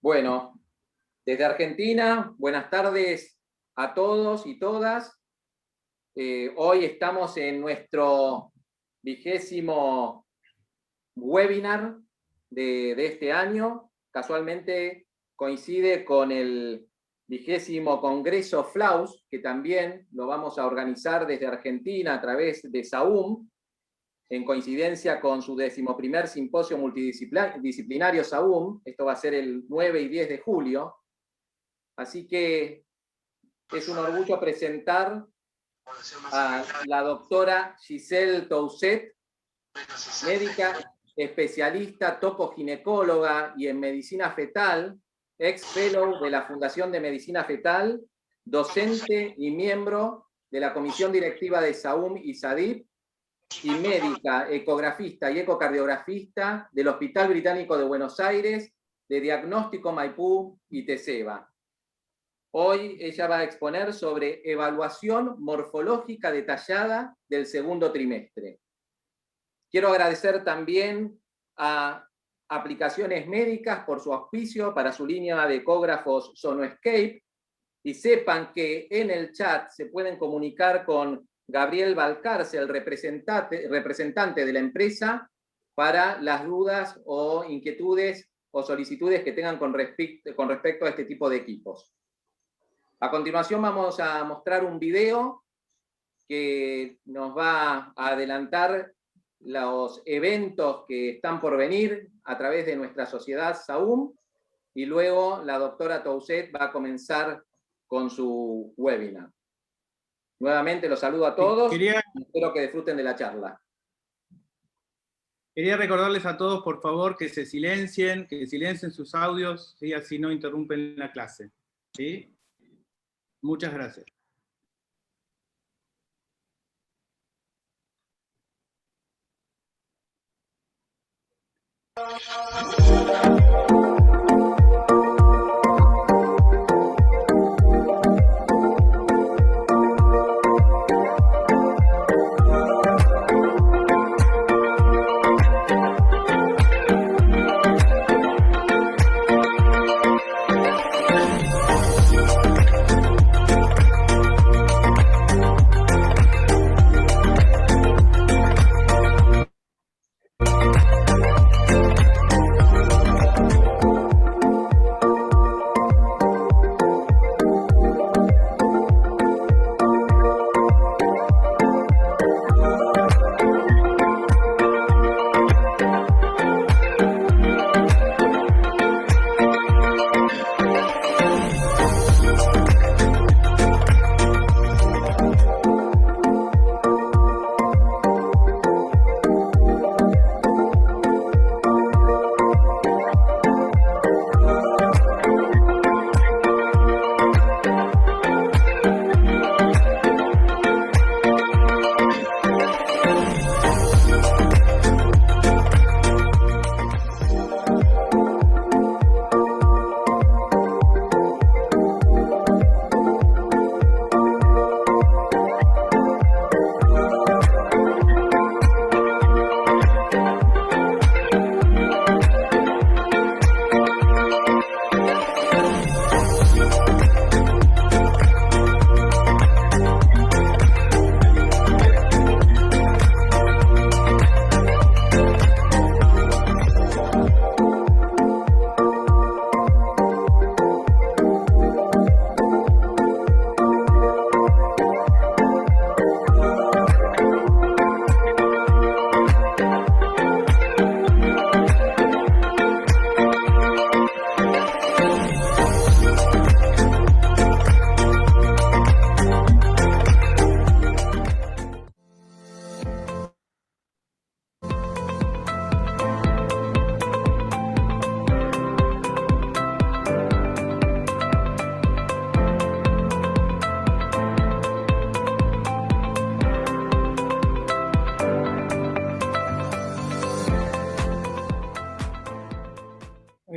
Bueno, desde Argentina, buenas tardes a todos y todas. Hoy estamos en nuestro 20º webinar de este año. Casualmente coincide con el 20º Congreso FLAUS, que también lo vamos a organizar desde Argentina a través de SAUM, en coincidencia con su 11º Simposio Multidisciplinario SAUM. Esto va a ser el 9 y 10 de julio. Así que es un orgullo presentar a la doctora Giselle Toussaint, médica especialista tocoginecóloga y en medicina fetal, ex fellow de la Fundación de Medicina Fetal, docente y miembro de la Comisión Directiva de SAUM y SADIP, y médica, ecografista y ecocardiografista del Hospital Británico de Buenos Aires, de Diagnóstico Maipú y TESEBA. Hoy ella va a exponer sobre evaluación morfológica detallada del segundo trimestre. Quiero agradecer también a Aplicaciones Médicas por su auspicio para su línea de ecógrafos Sonoscape, y sepan que en el chat se pueden comunicar con Gabriel Valcarce, el representante de la empresa, para las dudas o inquietudes o solicitudes que tengan con respecto a este tipo de equipos. A continuación vamos a mostrar un video que nos va a adelantar los eventos que están por venir a través de nuestra sociedad SAUM, y luego la doctora Toussaint va a comenzar con su webinar. Nuevamente los saludo a todos y espero que disfruten de la charla. Quería recordarles a todos, por favor, que silencien sus audios, ¿sí? Así no interrumpen la clase, ¿sí? Muchas gracias.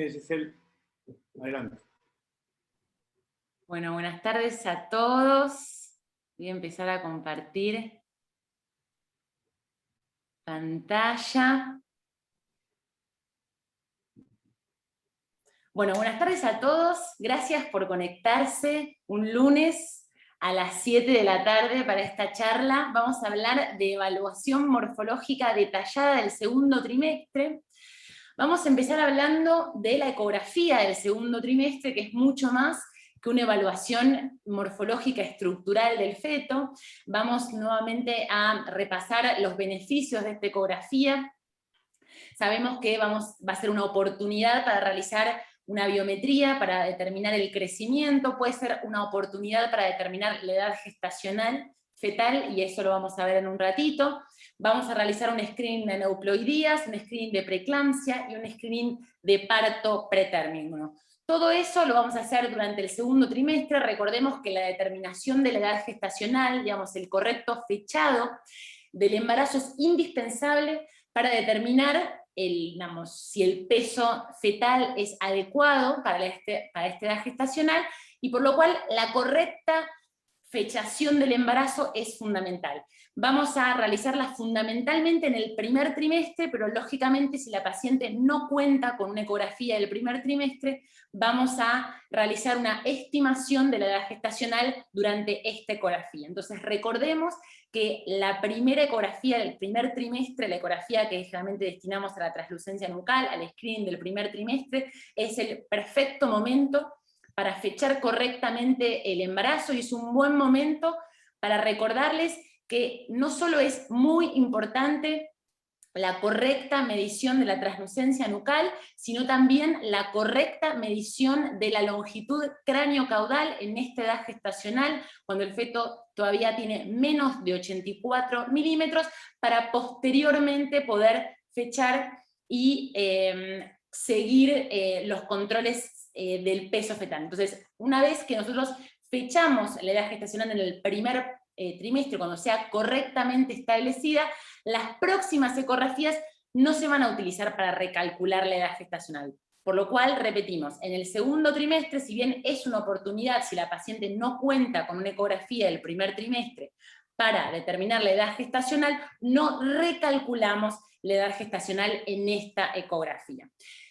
Giselle, adelante. Bueno, buenas tardes a todos. Voy a empezar a compartir pantalla. Bueno, buenas tardes a todos. Gracias por conectarse un lunes a las 7 de la tarde para esta charla. Vamos a hablar de evaluación morfológica detallada del segundo trimestre. Vamos a empezar hablando de la ecografía del segundo trimestre, que es mucho más que una evaluación morfológica estructural del feto. Vamos nuevamente a repasar los beneficios de esta ecografía. Sabemos que va a ser una oportunidad para realizar una biometría para determinar el crecimiento, puede ser una oportunidad para determinar la edad gestacional fetal, y eso lo vamos a ver en un ratito. Vamos a realizar un screening de aneuploidías, un screening de preeclampsia y un screening de parto pretérmino. Todo eso lo vamos a hacer durante el segundo trimestre. Recordemos que la determinación de la edad gestacional, digamos, el correcto fechado del embarazo es indispensable para determinar si el peso fetal es adecuado para esta edad gestacional, y por lo cual la correcta fechación del embarazo es fundamental. Vamos a realizarla fundamentalmente en el primer trimestre, pero lógicamente si la paciente no cuenta con una ecografía del primer trimestre, vamos a realizar una estimación de la edad gestacional durante esta ecografía. Entonces recordemos que la primera ecografía del primer trimestre, la ecografía que generalmente destinamos a la translucencia nucal, al screening del primer trimestre, es el perfecto momento para fechar correctamente el embarazo, y es un buen momento para recordarles que no solo es muy importante la correcta medición de la translucencia nucal, sino también la correcta medición de la longitud cráneo-caudal en esta edad gestacional, cuando el feto todavía tiene menos de 84 milímetros, para posteriormente poder fechar y seguir los controles del peso fetal. Entonces, una vez que nosotros fechamos la edad gestacional en el primer trimestre, cuando sea correctamente establecida, las próximas ecografías no se van a utilizar para recalcular la edad gestacional. Por lo cual, repetimos, en el segundo trimestre, si bien es una oportunidad, si la paciente no cuenta con una ecografía del primer trimestre para determinar la edad gestacional, no recalculamos la edad gestacional en esta ecografía.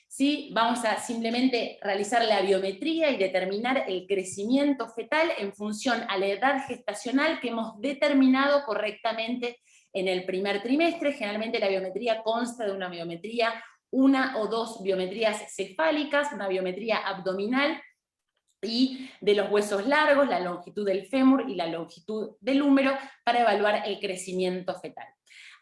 ¿Sí? Vamos a simplemente realizar la biometría y determinar el crecimiento fetal en función a la edad gestacional que hemos determinado correctamente en el primer trimestre. Generalmente la biometría consta de una biometría, una o dos biometrías cefálicas, una biometría abdominal, y de los huesos largos, la longitud del fémur y la longitud del húmero, para evaluar el crecimiento fetal.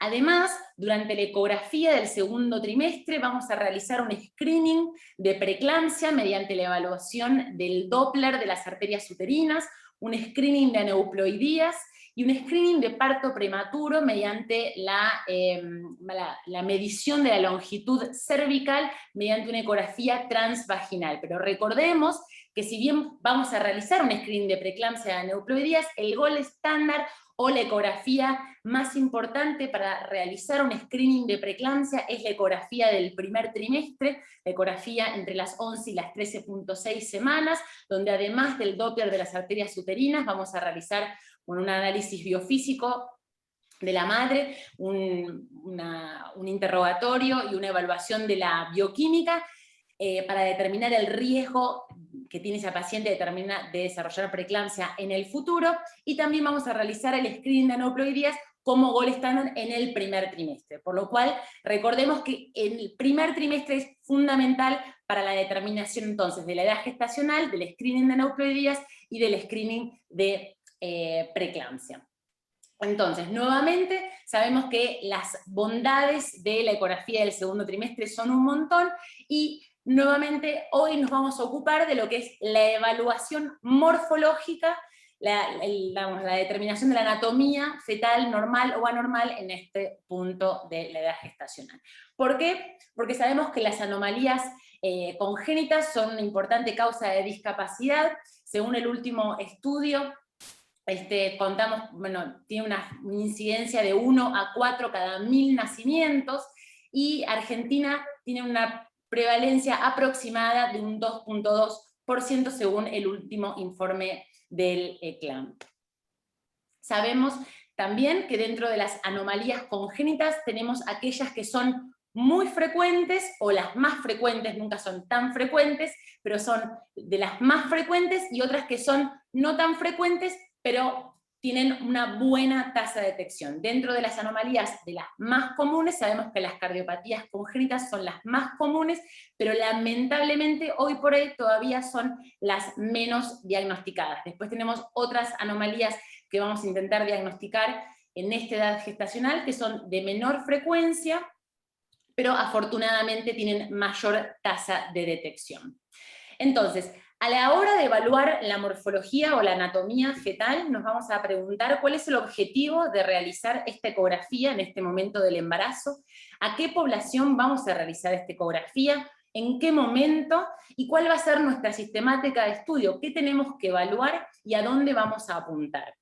Además, durante la ecografía del segundo trimestre vamos a realizar un screening de preeclampsia mediante la evaluación del Doppler de las arterias uterinas, un screening de aneuploidías y un screening de parto prematuro mediante la medición de la longitud cervical mediante una ecografía transvaginal. Pero recordemos que si bien vamos a realizar un screening de preeclampsia de aneuploidías, el gold estándar o la ecografía más importante para realizar un screening de preeclampsia es la ecografía del primer trimestre, la ecografía entre las 11 y las 13.6 semanas, donde además del Doppler de las arterias uterinas vamos a realizar un análisis biofísico de la madre, un interrogatorio y una evaluación de la bioquímica para determinar el riesgo que tiene esa paciente de desarrollar preeclampsia en el futuro, y también vamos a realizar el screening de aneuploidías como gold estándar en el primer trimestre. Por lo cual, recordemos que el primer trimestre es fundamental para la determinación entonces de la edad gestacional, del screening de aneuploidías y del screening de preeclampsia. Entonces, nuevamente, sabemos que las bondades de la ecografía del segundo trimestre son un montón, y nuevamente hoy nos vamos a ocupar de lo que es la evaluación morfológica, la determinación de la anatomía fetal normal o anormal en este punto de la edad gestacional. ¿Por qué? Porque sabemos que las anomalías congénitas son una importante causa de discapacidad. Según el último estudio, contamos, tiene una incidencia de 1 a 4 cada 1000 nacimientos, y Argentina tiene una prevalencia aproximada de un 2.2% según el último informe del ECLAM. Sabemos también que dentro de las anomalías congénitas tenemos aquellas que son muy frecuentes, o las más frecuentes, nunca son tan frecuentes, pero son de las más frecuentes, y otras que son no tan frecuentes, pero tienen una buena tasa de detección. Dentro de las anomalías de las más comunes, sabemos que las cardiopatías congénitas son las más comunes, pero lamentablemente hoy por hoy todavía son las menos diagnosticadas. Después tenemos otras anomalías que vamos a intentar diagnosticar en esta edad gestacional, que son de menor frecuencia, pero afortunadamente tienen mayor tasa de detección. Entonces, a la hora de evaluar la morfología o la anatomía fetal, nos vamos a preguntar cuál es el objetivo de realizar esta ecografía en este momento del embarazo, a qué población vamos a realizar esta ecografía, en qué momento, y cuál va a ser nuestra sistemática de estudio, qué tenemos que evaluar y a dónde vamos a apuntar.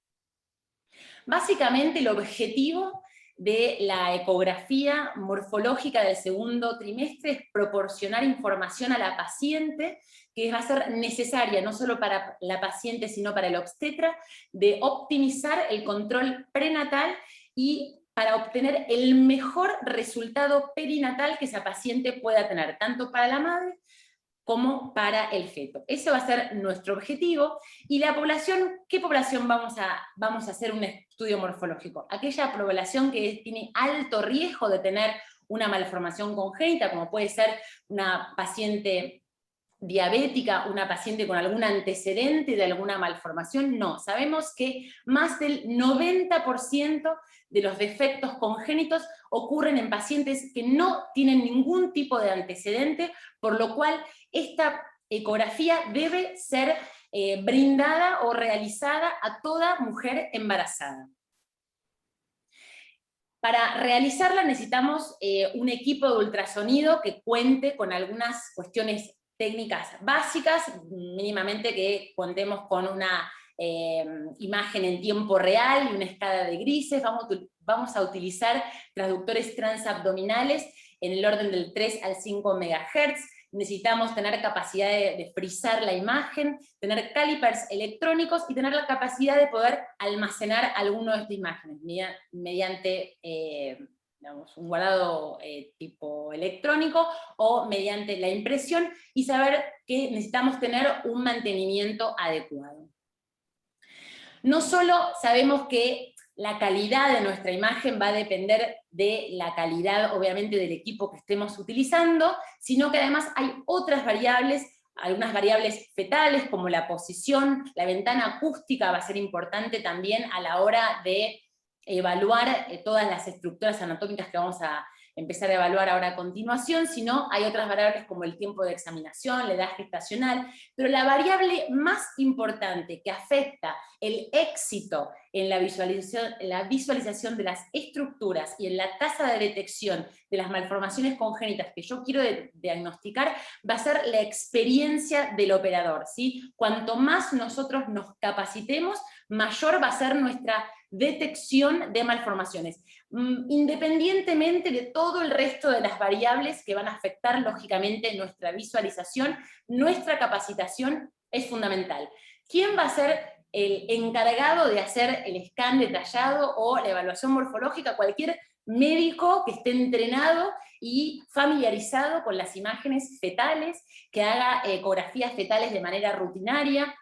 Básicamente el objetivo de la ecografía morfológica del segundo trimestre es proporcionar información a la paciente que va a ser necesaria no solo para la paciente sino para el obstetra, de optimizar el control prenatal y para obtener el mejor resultado perinatal que esa paciente pueda tener, tanto para la madre como para el feto. Ese va a ser nuestro objetivo. Y la población, ¿qué población vamos a hacer un estudio morfológico? Aquella población que tiene alto riesgo de tener una malformación congénita, como puede ser una paciente diabética, una paciente con algún antecedente de alguna malformación. No, sabemos que más del 90% de los defectos congénitos ocurren en pacientes que no tienen ningún tipo de antecedente, por lo cual esta ecografía debe ser brindada o realizada a toda mujer embarazada. Para realizarla necesitamos un equipo de ultrasonido que cuente con algunas cuestiones técnicas básicas, mínimamente que contemos con una imagen en tiempo real y una escala de grises. Vamos a utilizar transductores transabdominales en el orden del 3 al 5 MHz. Necesitamos tener capacidad de frizar la imagen, tener calipers electrónicos y tener la capacidad de poder almacenar alguno de estas imágenes mediante digamos, un guardado tipo electrónico o mediante la impresión, y saber que necesitamos tener un mantenimiento adecuado. No solo sabemos que la calidad de nuestra imagen va a depender de la calidad, obviamente, del equipo que estemos utilizando, sino que además hay otras variables, algunas variables fetales, como la posición, la ventana acústica va a ser importante también a la hora de evaluar todas las estructuras anatómicas que vamos a empezar a evaluar ahora a continuación, sino hay otras variables como el tiempo de examinación, la edad gestacional, pero la variable más importante que afecta el éxito en la visualización de las estructuras y en la tasa de detección de las malformaciones congénitas que yo quiero diagnosticar, va a ser la experiencia del operador, ¿sí? Cuanto más nosotros nos capacitemos, mayor va a ser nuestra detección de malformaciones, independientemente de todo el resto de las variables que van a afectar lógicamente nuestra visualización. Nuestra capacitación es fundamental. ¿Quién va a ser el encargado de hacer el scan detallado o la evaluación morfológica? Cualquier médico que esté entrenado y familiarizado con las imágenes fetales, que haga ecografías fetales de manera rutinaria,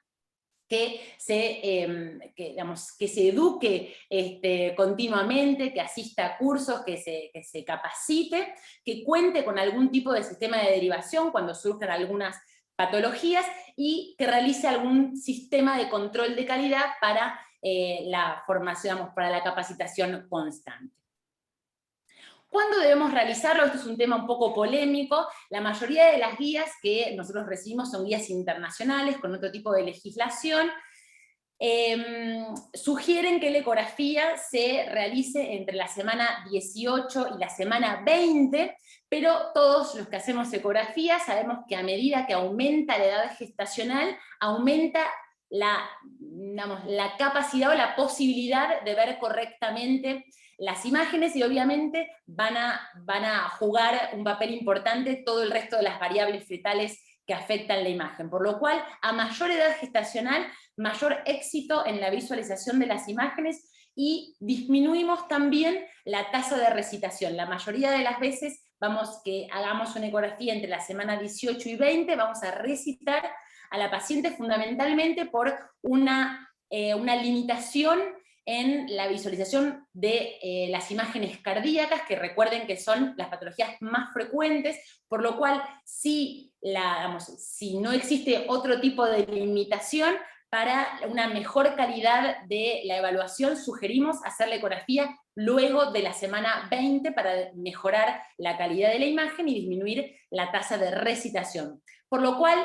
que se eduque continuamente, que asista a cursos, que se capacite, que cuente con algún tipo de sistema de derivación cuando surjan algunas patologías, y que realice algún sistema de control de calidad para la formación, para la capacitación constante. ¿Cuándo debemos realizarlo? Esto es un tema un poco polémico. La mayoría de las guías que nosotros recibimos son guías internacionales con otro tipo de legislación. Sugieren que la ecografía se realice entre la semana 18 y la semana 20, pero todos los que hacemos ecografía sabemos que a medida que aumenta la edad gestacional, aumenta la capacidad o la posibilidad de ver correctamente las imágenes, y obviamente van a jugar un papel importante todo el resto de las variables fetales que afectan la imagen, por lo cual a mayor edad gestacional, mayor éxito en la visualización de las imágenes, y disminuimos también la tasa de recitación. La mayoría de las veces que hagamos una ecografía entre la semana 18 y 20, vamos a recitar a la paciente fundamentalmente por una limitación en la visualización de las imágenes cardíacas, que recuerden que son las patologías más frecuentes, por lo cual si no existe otro tipo de limitación, para una mejor calidad de la evaluación sugerimos hacer la ecografía luego de la semana 20 para mejorar la calidad de la imagen y disminuir la tasa de recitación. Por lo cual,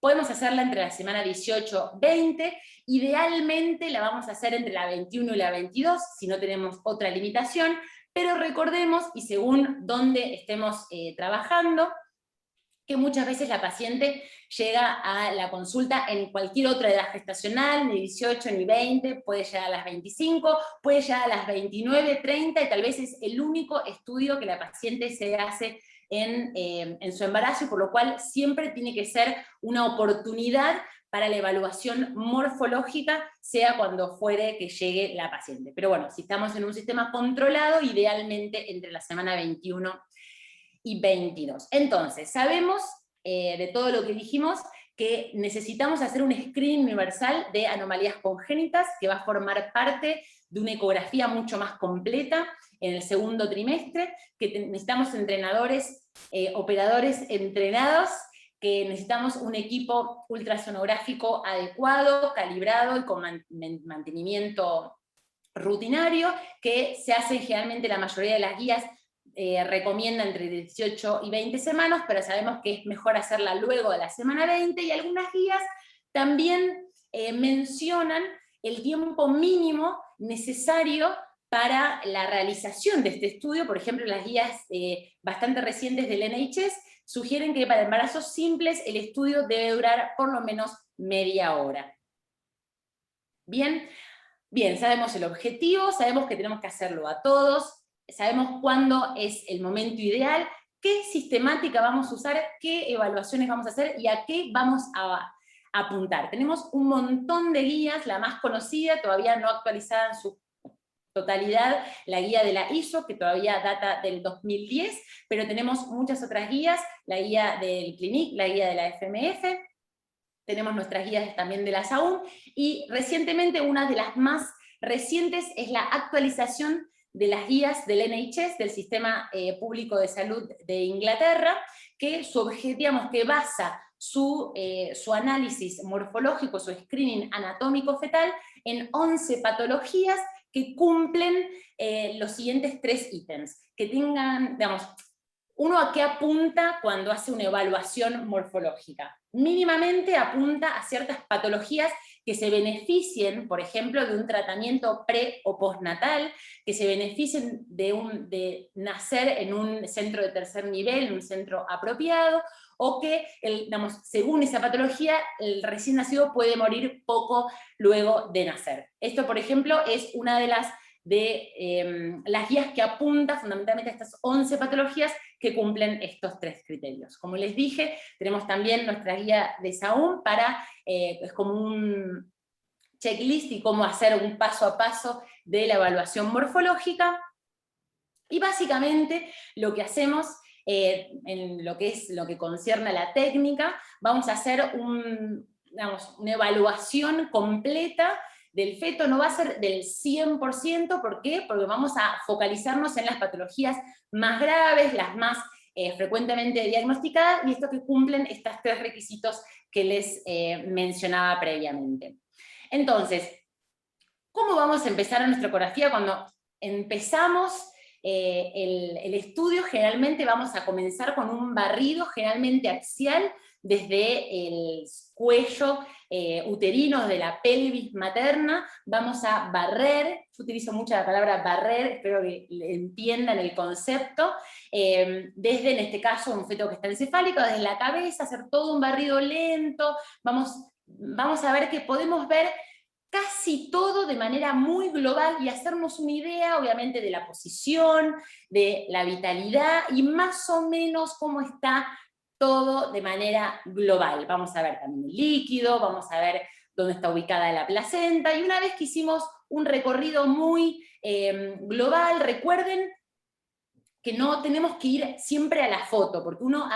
podemos hacerla entre la semana 18-20, idealmente la vamos a hacer entre la 21 y la 22, si no tenemos otra limitación, pero recordemos, y según dónde estemos trabajando, que muchas veces la paciente llega a la consulta en cualquier otra edad gestacional, ni 18 ni 20, puede llegar a las 25, puede llegar a las 29, 30, y tal vez es el único estudio que la paciente se hace en su embarazo, y por lo cual siempre tiene que ser una oportunidad para la evaluación morfológica, sea cuando fuere que llegue la paciente. Pero bueno, si estamos en un sistema controlado, idealmente entre la semana 21 y 22. Entonces, sabemos de todo lo que dijimos que necesitamos hacer un screening universal de anomalías congénitas que va a formar parte de una ecografía mucho más completa en el segundo trimestre, que necesitamos entrenadores, operadores entrenados, que necesitamos un equipo ultrasonográfico adecuado, calibrado y con mantenimiento rutinario, que se hace generalmente la mayoría de las guías recomienda entre 18 y 20 semanas, pero sabemos que es mejor hacerla luego de la semana 20, y algunas guías también mencionan el tiempo mínimo necesario para la realización de este estudio. Por ejemplo, las guías bastante recientes del NHS sugieren que para embarazos simples el estudio debe durar por lo menos media hora. Bien, sabemos el objetivo, sabemos que tenemos que hacerlo a todos, sabemos cuándo es el momento ideal, qué sistemática vamos a usar, qué evaluaciones vamos a hacer y a qué vamos a apuntar. Tenemos un montón de guías, la más conocida, todavía no actualizada en su totalidad, la guía de la ISO, que todavía data del 2010, pero tenemos muchas otras guías, la guía del CLINIC, la guía de la FMF, tenemos nuestras guías también de la SAUM, y recientemente una de las más recientes es la actualización de las guías del NHS, del Sistema Público de Salud de Inglaterra, que que basa su análisis morfológico, su screening anatómico fetal, en 11 patologías que cumplen los siguientes 3 ítems, que tengan, digamos, uno a qué apunta cuando hace una evaluación morfológica. Mínimamente apunta a ciertas patologías que se beneficien, por ejemplo, de un tratamiento pre o postnatal, que se beneficien de nacer en un centro de tercer nivel, en un centro apropiado, o que, según esa patología, el recién nacido puede morir poco luego de nacer. Esto, por ejemplo, es una de las guías que apunta fundamentalmente a estas 11 patologías que cumplen estos 3 criterios. Como les dije, tenemos también nuestra guía de SAUM es como un checklist y cómo hacer un paso a paso de la evaluación morfológica, y básicamente lo que hacemos en lo que concierne a la técnica, vamos a hacer una evaluación completa del feto. No va a ser del 100%, ¿por qué? Porque vamos a focalizarnos en las patologías más graves, las más frecuentemente diagnosticadas, y estos que cumplen estos 3 requisitos que les mencionaba previamente. Entonces, ¿cómo vamos a empezar nuestra ecografía? Cuando empezamos el estudio, generalmente vamos a comenzar con un barrido, generalmente axial, desde el cuello uterino, de la pelvis materna, vamos a barrer. Yo utilizo mucho la palabra barrer, espero que entiendan el concepto, desde, en este caso, un feto que está encefálico, desde la cabeza, hacer todo un barrido lento. Vamos a ver que podemos ver casi todo de manera muy global y hacernos una idea, obviamente, de la posición, de la vitalidad y más o menos cómo está todo de manera global. Vamos a ver también el líquido, vamos a ver dónde está ubicada la placenta, y una vez que hicimos un recorrido muy global, recuerden que no tenemos que ir siempre a la foto, porque uno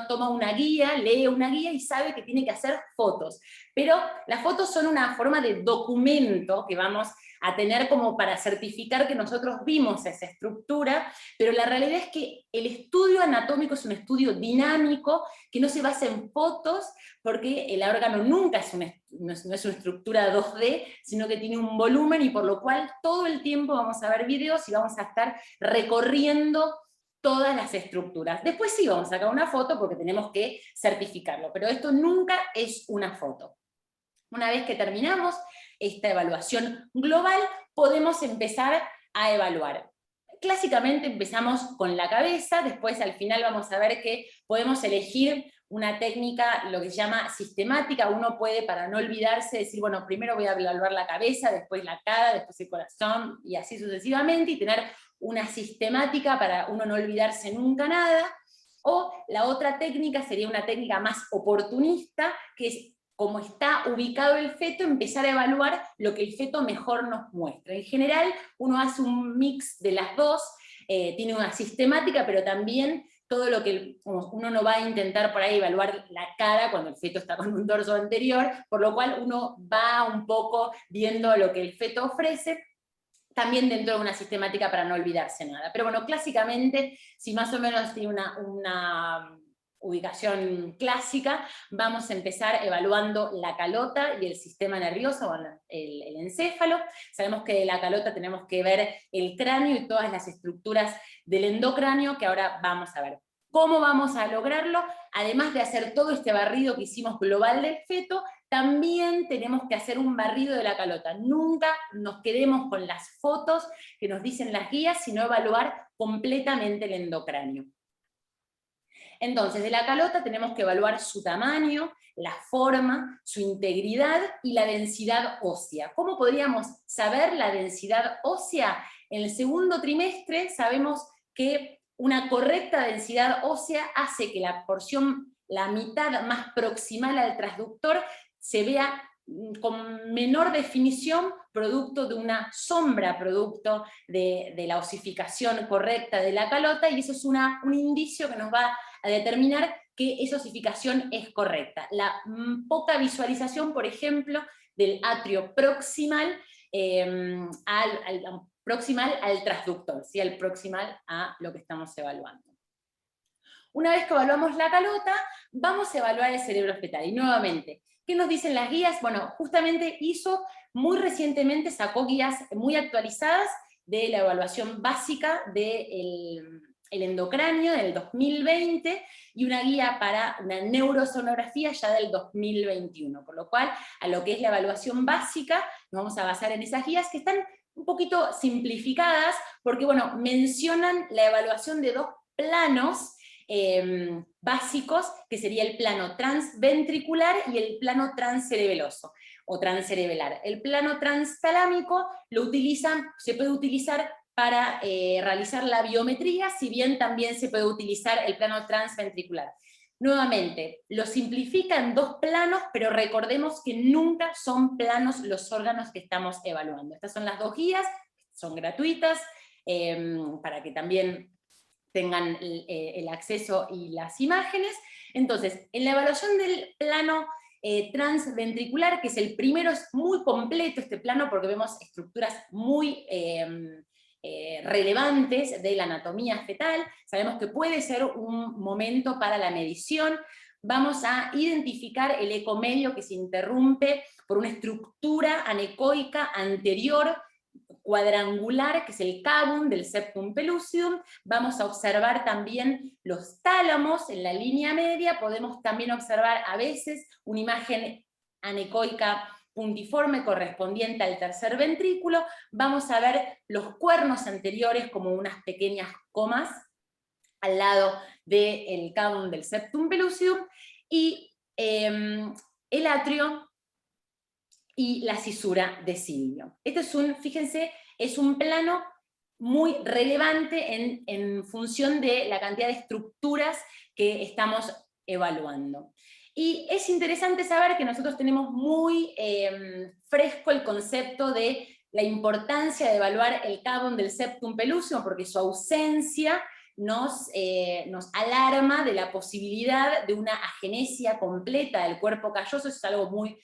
toma una guía, lee una guía y sabe que tiene que hacer fotos. Pero las fotos son una forma de documento que vamos a tener como para certificar que nosotros vimos esa estructura, pero la realidad es que el estudio anatómico es un estudio dinámico, que no se basa en fotos, porque el órgano nunca no es una estructura 2D, sino que tiene un volumen, y por lo cual todo el tiempo vamos a ver videos y vamos a estar recorriendo todas las estructuras. Después sí vamos a sacar una foto porque tenemos que certificarlo, pero esto nunca es una foto. Una vez que terminamos esta evaluación global, podemos empezar a evaluar. Clásicamente empezamos con la cabeza, después al final vamos a ver que podemos elegir una técnica, lo que se llama sistemática. Uno puede, para no olvidarse, decir, bueno, primero voy a evaluar la cabeza, después la cara, después el corazón, y así sucesivamente, y tener una sistemática para uno no olvidarse nunca nada. O la otra técnica sería una técnica más oportunista, que es, como está ubicado el feto, empezar a evaluar lo que el feto mejor nos muestra. En general, uno hace un mix de las dos, tiene una sistemática, pero también todo lo que uno no va a intentar por ahí evaluar la cara cuando el feto está con un dorso anterior, por lo cual uno va un poco viendo lo que el feto ofrece, también dentro de una sistemática para no olvidarse nada. Pero bueno, clásicamente, si más o menos tiene una ubicación clásica, vamos a empezar evaluando la calota y el sistema nervioso, bueno, el encéfalo. Sabemos que de la calota tenemos que ver el cráneo y todas las estructuras del endocráneo, que ahora vamos a ver. ¿Cómo vamos a lograrlo? Además de hacer todo este barrido que hicimos global del feto, también tenemos que hacer un barrido de la calota. Nunca nos quedemos con las fotos que nos dicen las guías, sino evaluar completamente el endocráneo. Entonces, de la calota tenemos que evaluar su tamaño, la forma, su integridad y la densidad ósea. ¿Cómo podríamos saber la densidad ósea? En el segundo trimestre sabemos que una correcta densidad ósea hace que la porción, la mitad más proximal al transductor, se vea con menor definición, producto de una sombra, producto de la osificación correcta de la calota, y eso es un indicio que nos va a determinar que esa osificación es correcta. La poca visualización, por ejemplo, del atrio proximal, proximal al transductor, ¿sí? Al proximal a lo que estamos evaluando. Una vez que evaluamos la calota, vamos a evaluar el cerebro fetal. Y nuevamente, ¿qué nos dicen las guías? Bueno, justamente muy recientemente sacó guías muy actualizadas de la evaluación básica del endocráneo del 2020, y una guía para una neurosonografía ya del 2021, por lo cual a lo que es la evaluación básica nos vamos a basar en esas guías, que están un poquito simplificadas, porque bueno, mencionan la evaluación de dos planos básicos, que sería el plano transventricular y el plano transcerebeloso o transcerebelar. El plano transtalámico se puede utilizar para realizar la biometría, si bien también se puede utilizar el plano transventricular. Nuevamente, lo simplifica en dos planos, pero recordemos que nunca son planos los órganos que estamos evaluando. Estas son las dos guías, son gratuitas, para que también tengan el acceso y las imágenes. Entonces, en la evaluación del plano transventricular, que es el primero, es muy completo este plano porque vemos estructuras muy relevantes de la anatomía fetal. Sabemos que puede ser un momento para la medición. Vamos a identificar el ecomedio que se interrumpe por una estructura anecoica anterior cuadrangular, que es el cavum del septum pellucidum. Vamos a observar también los tálamos en la línea media. Podemos también observar a veces una imagen anecoica puntiforme correspondiente al tercer ventrículo. Vamos a ver los cuernos anteriores como unas pequeñas comas al lado del cavum del septum pellucidum, y el atrio y la cisura de Silvio. Este fíjense, es un plano muy relevante en función de la cantidad de estructuras que estamos evaluando. Y es interesante saber que nosotros tenemos muy fresco el concepto de la importancia de evaluar el cavum del septum pellucidum, porque su ausencia nos alarma de la posibilidad de una agenesia completa del cuerpo calloso. Eso es algo muy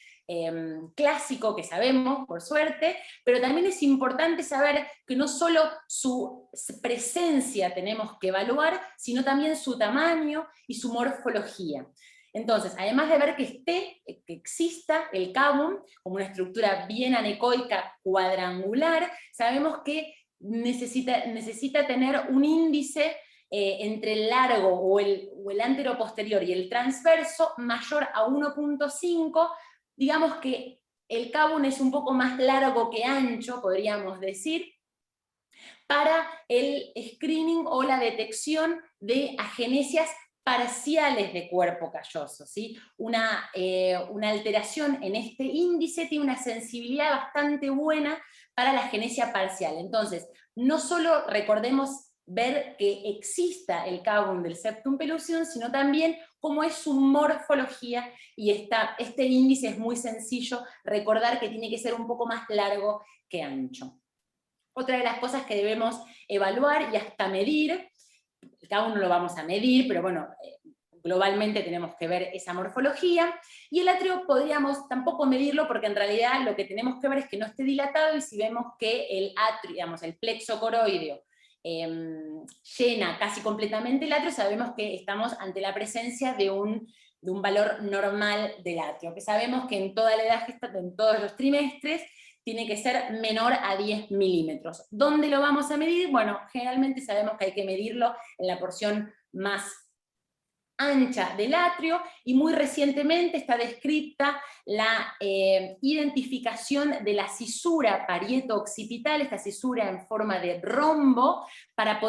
clásico que sabemos, por suerte, pero también es importante saber que no solo su presencia tenemos que evaluar, sino también su tamaño y su morfología. Entonces, además de ver que exista el cavum como una estructura bien anecoica cuadrangular, sabemos que necesita tener un índice entre el largo o el anteroposterior y el transverso mayor a 1.5, digamos que el cavum es un poco más largo que ancho, podríamos decir, para el screening o la detección de agenesias parciales de cuerpo calloso, ¿sí? Una alteración en este índice tiene una sensibilidad bastante buena para la agenesia parcial. Entonces, no solo recordemos ver que exista el cavum del septum pellucidum, sino también cómo es su morfología, y este índice es muy sencillo, recordar que tiene que ser un poco más largo que ancho. Otra de las cosas que debemos evaluar y hasta medir, el cavum no lo vamos a medir, pero bueno, globalmente tenemos que ver esa morfología, y el atrio podríamos tampoco medirlo, porque en realidad lo que tenemos que ver es que no esté dilatado, y si vemos que el atrio, digamos, el plexo coroideo, llena casi completamente el atrio, sabemos que estamos ante la presencia de un valor normal del atrio, que sabemos que en toda la edad, en todos los trimestres, tiene que ser menor a 10 milímetros. ¿Dónde lo vamos a medir? Bueno, generalmente sabemos que hay que medirlo en la porción más ancha del atrio, y muy recientemente está descrita la identificación de la cisura parieto-occipital, esta cisura en forma de rombo, para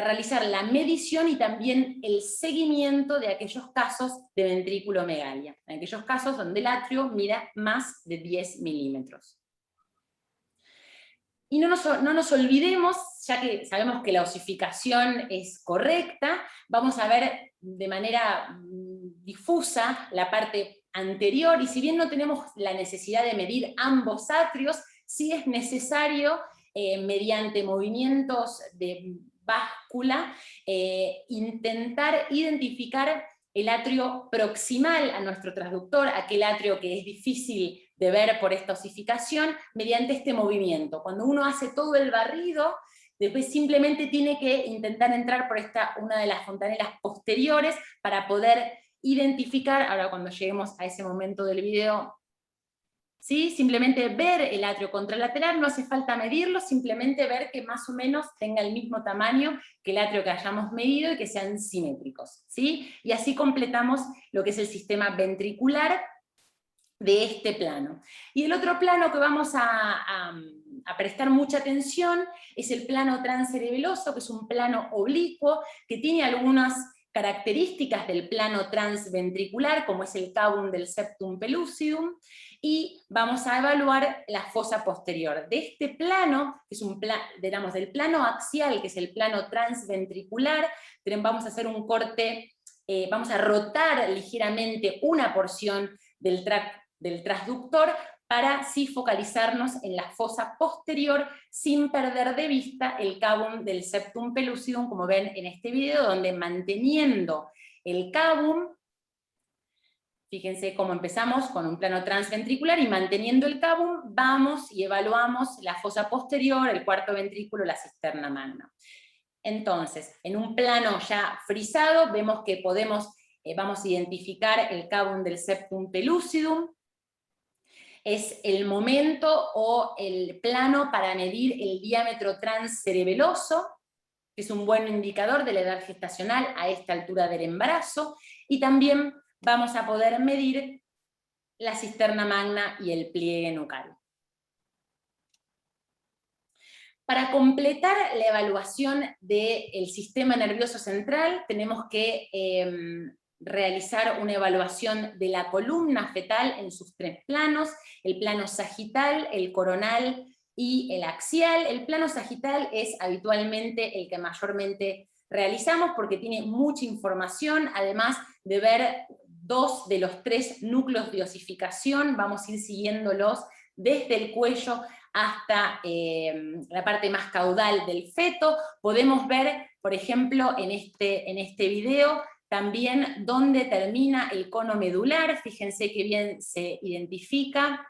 realizar la medición y también el seguimiento de aquellos casos de ventrículomegalia, en aquellos casos donde el atrio mida más de 10 milímetros. Y no nos olvidemos, ya que sabemos que la osificación es correcta, vamos a ver de manera difusa la parte anterior, y si bien no tenemos la necesidad de medir ambos atrios, sí es necesario, mediante movimientos de báscula, intentar identificar el atrio proximal a nuestro transductor, aquel atrio que es difícil de ver por esta osificación, mediante este movimiento. Cuando uno hace todo el barrido, después simplemente tiene que intentar entrar por una de las fontanelas posteriores para poder identificar, ahora cuando lleguemos a ese momento del video, ¿sí? Simplemente ver el atrio contralateral, no hace falta medirlo, simplemente ver que más o menos tenga el mismo tamaño que el atrio que hayamos medido y que sean simétricos, ¿sí? Y así completamos lo que es el sistema ventricular de este plano. Y el otro plano que vamos a prestar mucha atención es el plano transcerebeloso, que es un plano oblicuo, que tiene algunas características del plano transventricular, como es el cavum del septum pellucidum, y vamos a evaluar la fosa posterior. De este plano, que es del plano axial, que es el plano transventricular, vamos a hacer un corte, vamos a rotar ligeramente una porción del transductor, para así focalizarnos en la fosa posterior, sin perder de vista el cavum del septum pellucidum, como ven en este video, donde manteniendo el cavum, fíjense cómo empezamos con un plano transventricular, y manteniendo el cavum, vamos y evaluamos la fosa posterior, el cuarto ventrículo, la cisterna magna. Entonces, en un plano ya frisado, vemos que vamos a identificar el cavum del septum pellucidum. Es el momento o el plano para medir el diámetro transcerebeloso, que es un buen indicador de la edad gestacional a esta altura del embarazo, y también vamos a poder medir la cisterna magna y el pliegue nucal. Para completar la evaluación del sistema nervioso central, tenemos que realizar una evaluación de la columna fetal en sus tres planos: el plano sagital, el coronal y el axial. El plano sagital es habitualmente el que mayormente realizamos porque tiene mucha información, además de ver 2 de los 3 núcleos de osificación, vamos a ir siguiéndolos desde el cuello hasta la parte más caudal del feto. Podemos ver por ejemplo, en este video, también dónde termina el cono medular. Fíjense que bien se identifica.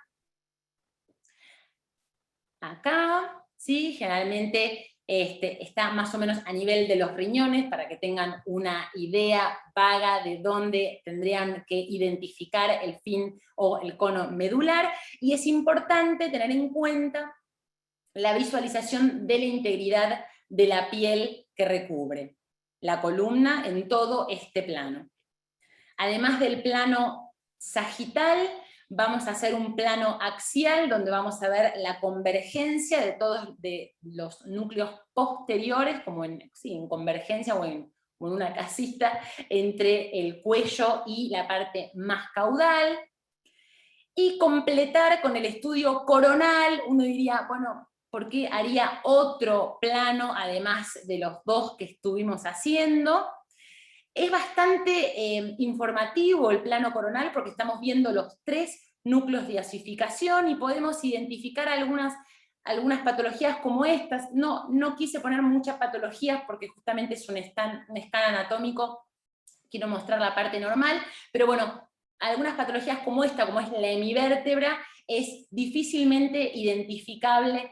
Acá, ¿sí? Generalmente está más o menos a nivel de los riñones, para que tengan una idea vaga de dónde tendrían que identificar el fin o el cono medular, y es importante tener en cuenta la visualización de la integridad de la piel que recubre la columna en todo este plano. Además del plano sagital, vamos a hacer un plano axial, donde vamos a ver la convergencia de todos los núcleos posteriores, como en convergencia o en una casita, entre el cuello y la parte más caudal. Y completar con el estudio coronal. Uno diría, bueno, ¿por qué haría otro plano, además de los dos que estuvimos haciendo? Es bastante informativo el plano coronal, porque estamos viendo los 3 núcleos de osificación y podemos identificar algunas patologías como estas. No quise poner muchas patologías porque justamente es un scan anatómico, quiero mostrar la parte normal, pero bueno, algunas patologías como esta, como es la hemivértebra, es difícilmente identificable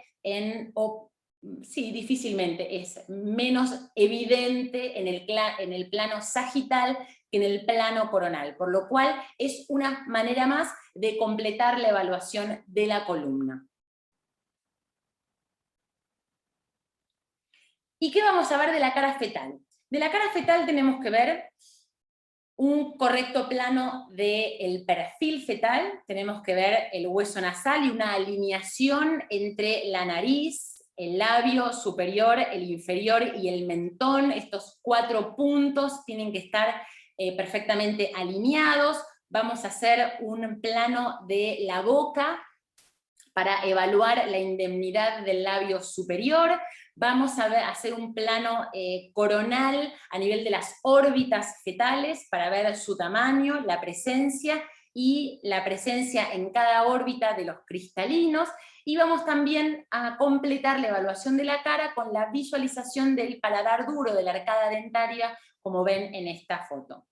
difícilmente, es menos evidente en el plano sagital que en el plano coronal, por lo cual es una manera más de completar la evaluación de la columna. ¿Y qué vamos a ver de la cara fetal? De la cara fetal tenemos que ver un correcto plano del perfil fetal, tenemos que ver el hueso nasal y una alineación entre la nariz, el labio superior, el inferior y el mentón. Estos 4 puntos tienen que estar perfectamente alineados. Vamos a hacer un plano de la boca para evaluar la indemnidad del labio superior. Vamos a hacer un plano coronal a nivel de las órbitas fetales para ver su tamaño, la presencia en cada órbita de los cristalinos, y vamos también a completar la evaluación de la cara con la visualización del paladar duro, de la arcada dentaria, como ven en esta foto.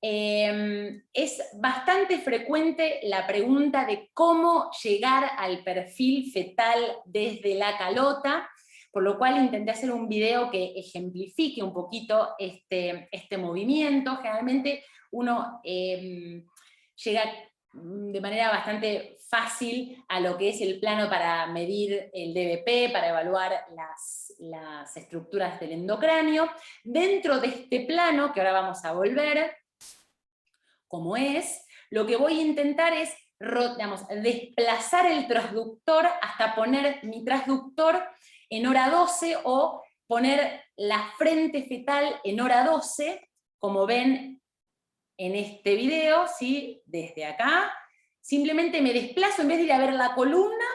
Es bastante frecuente la pregunta de cómo llegar al perfil fetal desde la calota, por lo cual intenté hacer un video que ejemplifique un poquito este movimiento. Generalmente uno llega de manera bastante fácil a lo que es el plano para medir el DBP, para evaluar las estructuras del endocráneo. Dentro de este plano, que ahora vamos a volver, como es, lo que voy a intentar es desplazar el transductor hasta poner mi transductor en hora 12, o poner la frente fetal en hora 12, como ven en este video, ¿sí? Desde acá, simplemente me desplazo, en vez de ir a ver la columna,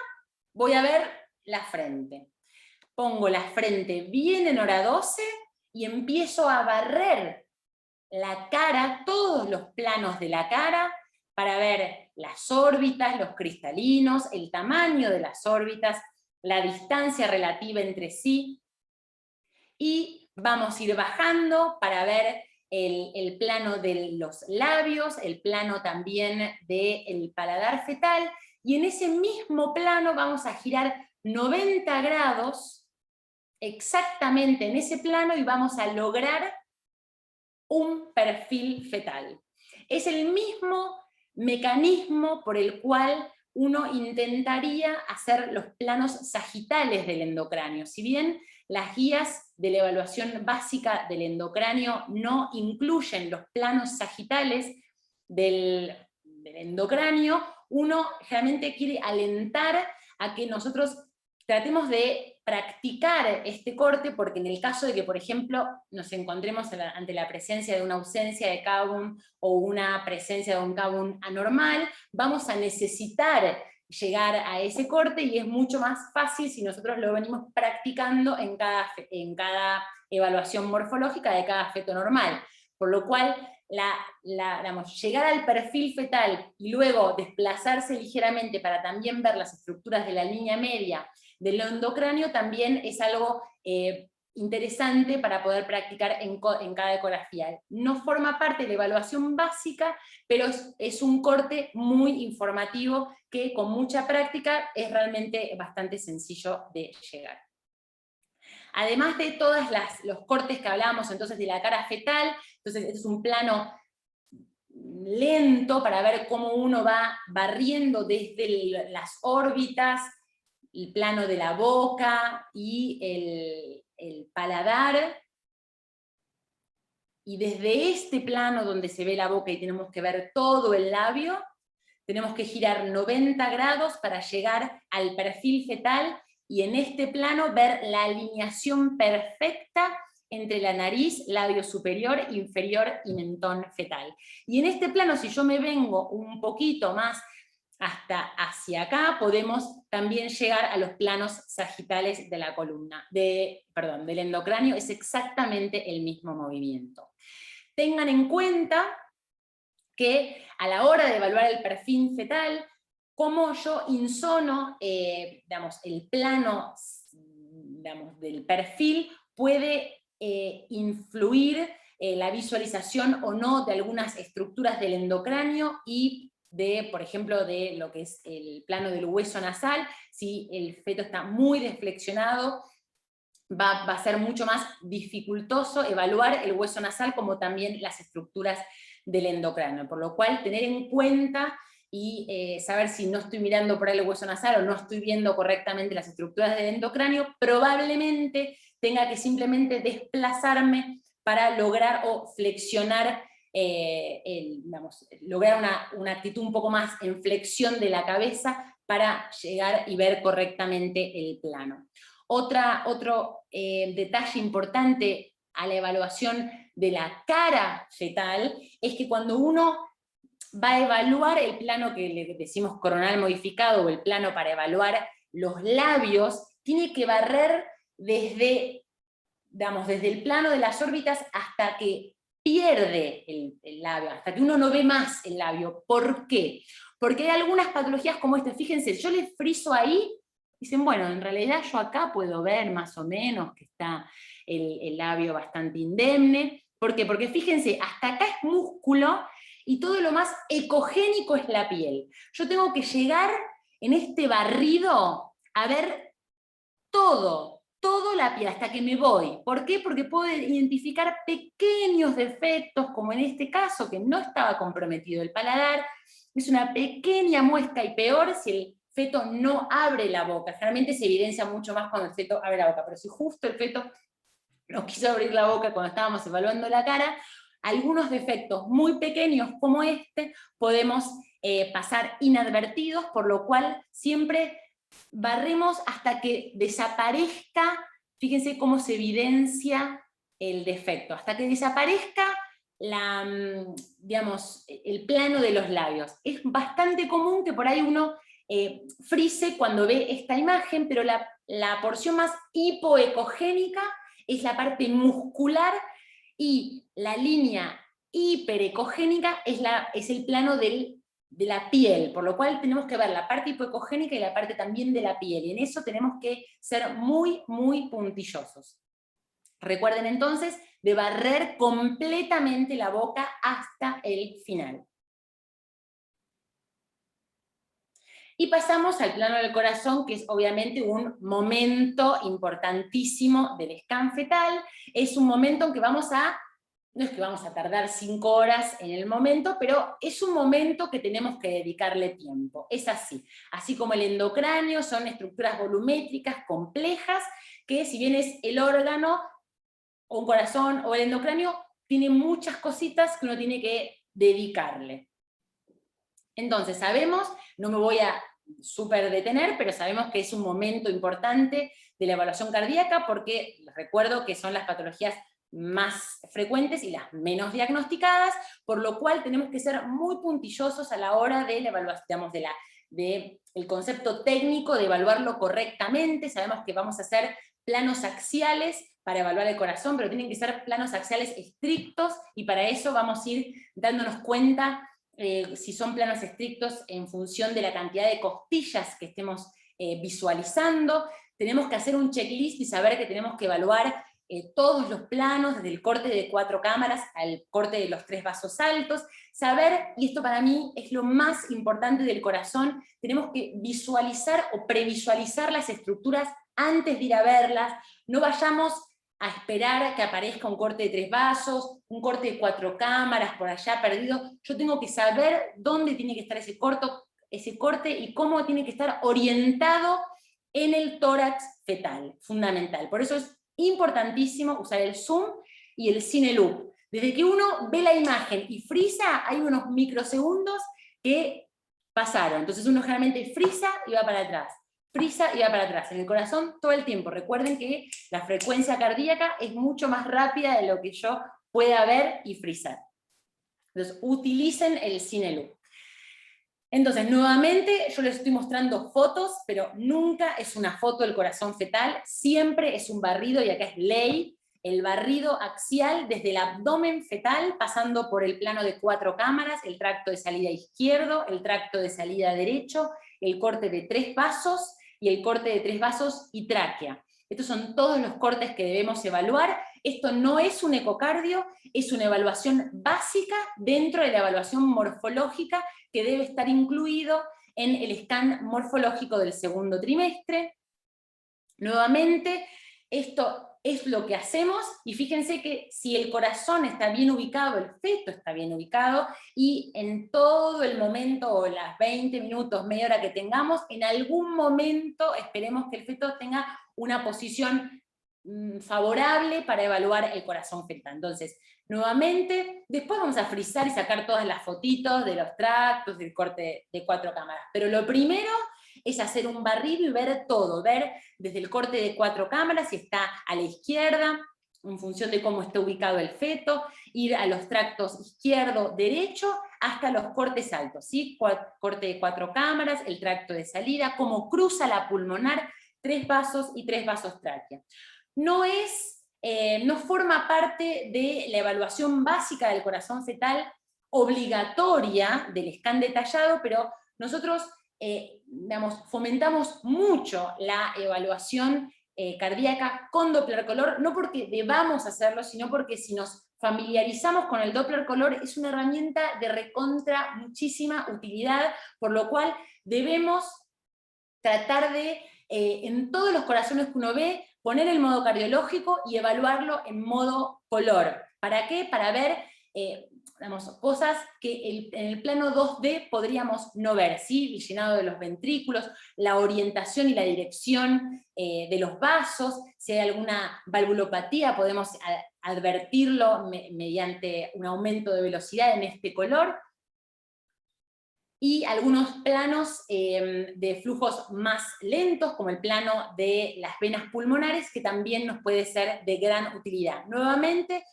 voy a ver la frente. Pongo la frente bien en hora 12 y empiezo a barrer la cara, todos los planos de la cara, para ver las órbitas, los cristalinos, el tamaño de las órbitas, la distancia relativa entre sí, y vamos a ir bajando para ver el plano de los labios, el plano también del paladar fetal, y en ese mismo plano vamos a girar 90 grados, exactamente en ese plano, y vamos a lograr un perfil fetal. Es el mismo mecanismo por el cual uno intentaría hacer los planos sagitales del endocráneo. Si bien las guías de la evaluación básica del endocráneo no incluyen los planos sagitales del endocráneo, uno realmente quiere alentar a que nosotros tratemos de practicar este corte, porque en el caso de que, por ejemplo, nos encontremos ante la presencia de una ausencia de cavum o una presencia de un cavum anormal, vamos a necesitar llegar a ese corte, y es mucho más fácil si nosotros lo venimos practicando en cada evaluación morfológica de cada feto normal. Por lo cual, llegar al perfil fetal y luego desplazarse ligeramente para también ver las estructuras de la línea media del endocráneo también es algo interesante para poder practicar en cada ecografía. No forma parte de la evaluación básica, pero es un corte muy informativo que con mucha práctica es realmente bastante sencillo de llegar. Además de todos los cortes que hablábamos entonces de la cara fetal, entonces este es un plano lento para ver cómo uno va barriendo desde las órbitas, el plano de la boca y el paladar, y desde este plano donde se ve la boca y tenemos que ver todo el labio, tenemos que girar 90 grados para llegar al perfil fetal, y en este plano ver la alineación perfecta entre la nariz, labio superior, inferior y mentón fetal. Y en este plano, si yo me vengo un poquito más hasta hacia acá, podemos también llegar a los planos sagitales de la columna, del endocráneo, es exactamente el mismo movimiento. Tengan en cuenta que a la hora de evaluar el perfil fetal, cómo yo insono el plano del perfil puede influir la visualización o no de algunas estructuras del endocráneo y por ejemplo, de lo que es el plano del hueso nasal. Si el feto está muy desflexionado, va a ser mucho más dificultoso evaluar el hueso nasal como también las estructuras del endocráneo, por lo cual tener en cuenta y saber si no estoy mirando por ahí el hueso nasal o no estoy viendo correctamente las estructuras del endocráneo, probablemente tenga que simplemente desplazarme para lograr o flexionar, lograr una actitud un poco más en flexión de la cabeza para llegar y ver correctamente el plano. Otro detalle importante a la evaluación de la cara fetal es que cuando uno va a evaluar el plano que le decimos coronal modificado, o el plano para evaluar los labios, tiene que barrer desde el plano de las órbitas hasta que pierde el labio, hasta que uno no ve más el labio. ¿Por qué? Porque hay algunas patologías como esta, fíjense, yo les friso ahí, dicen, bueno, en realidad yo acá puedo ver más o menos que está el labio bastante indemne. ¿Por qué? Porque fíjense, hasta acá es músculo, y todo lo más ecogénico es la piel. Yo tengo que llegar en este barrido a ver todo la piel, hasta que me voy. ¿Por qué? Porque puedo identificar pequeños defectos, como en este caso, que no estaba comprometido el paladar, es una pequeña muesca, y peor si el feto no abre la boca. Generalmente se evidencia mucho más cuando el feto abre la boca, pero si justo el feto no quiso abrir la boca cuando estábamos evaluando la cara, algunos defectos muy pequeños como este podemos pasar inadvertidos, por lo cual siempre barremos hasta que desaparezca, fíjense cómo se evidencia el defecto, hasta que desaparezca el plano de los labios. Es bastante común que por ahí uno frise cuando ve esta imagen, pero la porción más hipoecogénica es la parte muscular, y la línea hiperecogénica es el plano de la piel, por lo cual tenemos que ver la parte hipoecogénica y la parte también de la piel, y en eso tenemos que ser muy, muy puntillosos. Recuerden entonces de barrer completamente la boca hasta el final. Y pasamos al plano del corazón, que es obviamente un momento importantísimo del scan fetal. Es un momento en que no es que vamos a tardar 5 horas en el momento, pero es un momento que tenemos que dedicarle tiempo. Es así. Así como el endocráneo, son estructuras volumétricas complejas, que si bien es el órgano, o un corazón, o el endocráneo, tiene muchas cositas que uno tiene que dedicarle. Entonces sabemos, no me voy a súper detener, pero sabemos que es un momento importante de la evaluación cardíaca, porque les recuerdo que son las patologías más frecuentes y las menos diagnosticadas, por lo cual tenemos que ser muy puntillosos a la hora de la evaluación, del concepto técnico, de evaluarlo correctamente. Sabemos que vamos a hacer planos axiales para evaluar el corazón, pero tienen que ser planos axiales estrictos, y para eso vamos a ir dándonos cuenta si son planos estrictos en función de la cantidad de costillas que estemos visualizando. Tenemos que hacer un checklist y saber que tenemos que evaluar todos los planos, desde el corte de 4 cámaras al corte de los 3 vasos altos, saber, y esto para mí es lo más importante del corazón, tenemos que visualizar o previsualizar las estructuras antes de ir a verlas, no vayamos a esperar que aparezca un corte de 3 vasos, un corte de 4 cámaras por allá perdido. Yo tengo que saber dónde tiene que estar ese corte y cómo tiene que estar orientado en el tórax fetal, fundamental. Por eso es importantísimo usar el zoom y el cine loop. Desde que uno ve la imagen y frisa, hay unos microsegundos que pasaron. Entonces uno generalmente frisa y va para atrás. Frisa y va para atrás. En el corazón todo el tiempo. Recuerden que la frecuencia cardíaca es mucho más rápida de lo que yo pueda ver y frisar. Entonces utilicen el cine loop. Entonces, nuevamente, yo les estoy mostrando fotos, pero nunca es una foto del corazón fetal, siempre es un barrido, y acá es ley, el barrido axial desde el abdomen fetal, pasando por el plano de 4 cámaras, el tracto de salida izquierdo, el tracto de salida derecho, el corte de 3 vasos, y el corte de 3 vasos y tráquea. Estos son todos los cortes que debemos evaluar. Esto no es un ecocardio, es una evaluación básica dentro de la evaluación morfológica que debe estar incluido en el scan morfológico del segundo trimestre. Nuevamente, esto es lo que hacemos, y fíjense que si el corazón está bien ubicado, el feto está bien ubicado, y en todo el momento, o las 20 minutos, media hora que tengamos, en algún momento esperemos que el feto tenga una posición favorable para evaluar el corazón fetal. Entonces, nuevamente, después vamos a frizar y sacar todas las fotitos de los tractos, del corte de 4 cámaras, pero lo primero es hacer un barrido y ver todo, ver desde el corte de 4 cámaras si está a la izquierda, en función de cómo está ubicado el feto, ir a los tractos izquierdo, derecho, hasta los cortes altos, ¿sí? Corte de 4 cámaras, el tracto de salida, cómo cruza la pulmonar, 3 vasos y 3 vasos tráquea. No forma parte de la evaluación básica del corazón fetal obligatoria del scan detallado, pero nosotros fomentamos mucho la evaluación cardíaca con Doppler color, no porque debamos hacerlo, sino porque si nos familiarizamos con el Doppler color es una herramienta de recontra muchísima utilidad, por lo cual debemos tratar de, en todos los corazones que uno ve, poner el modo cardiológico y evaluarlo en modo color. ¿Para qué? Para ver cosas que en el plano 2D podríamos no ver, ¿sí? El llenado de los ventrículos, la orientación y la dirección de los vasos, si hay alguna valvulopatía podemos advertirlo mediante un aumento de velocidad en este color, y algunos planos de flujos más lentos, como el plano de las venas pulmonares, que también nos puede ser de gran utilidad. Nuevamente,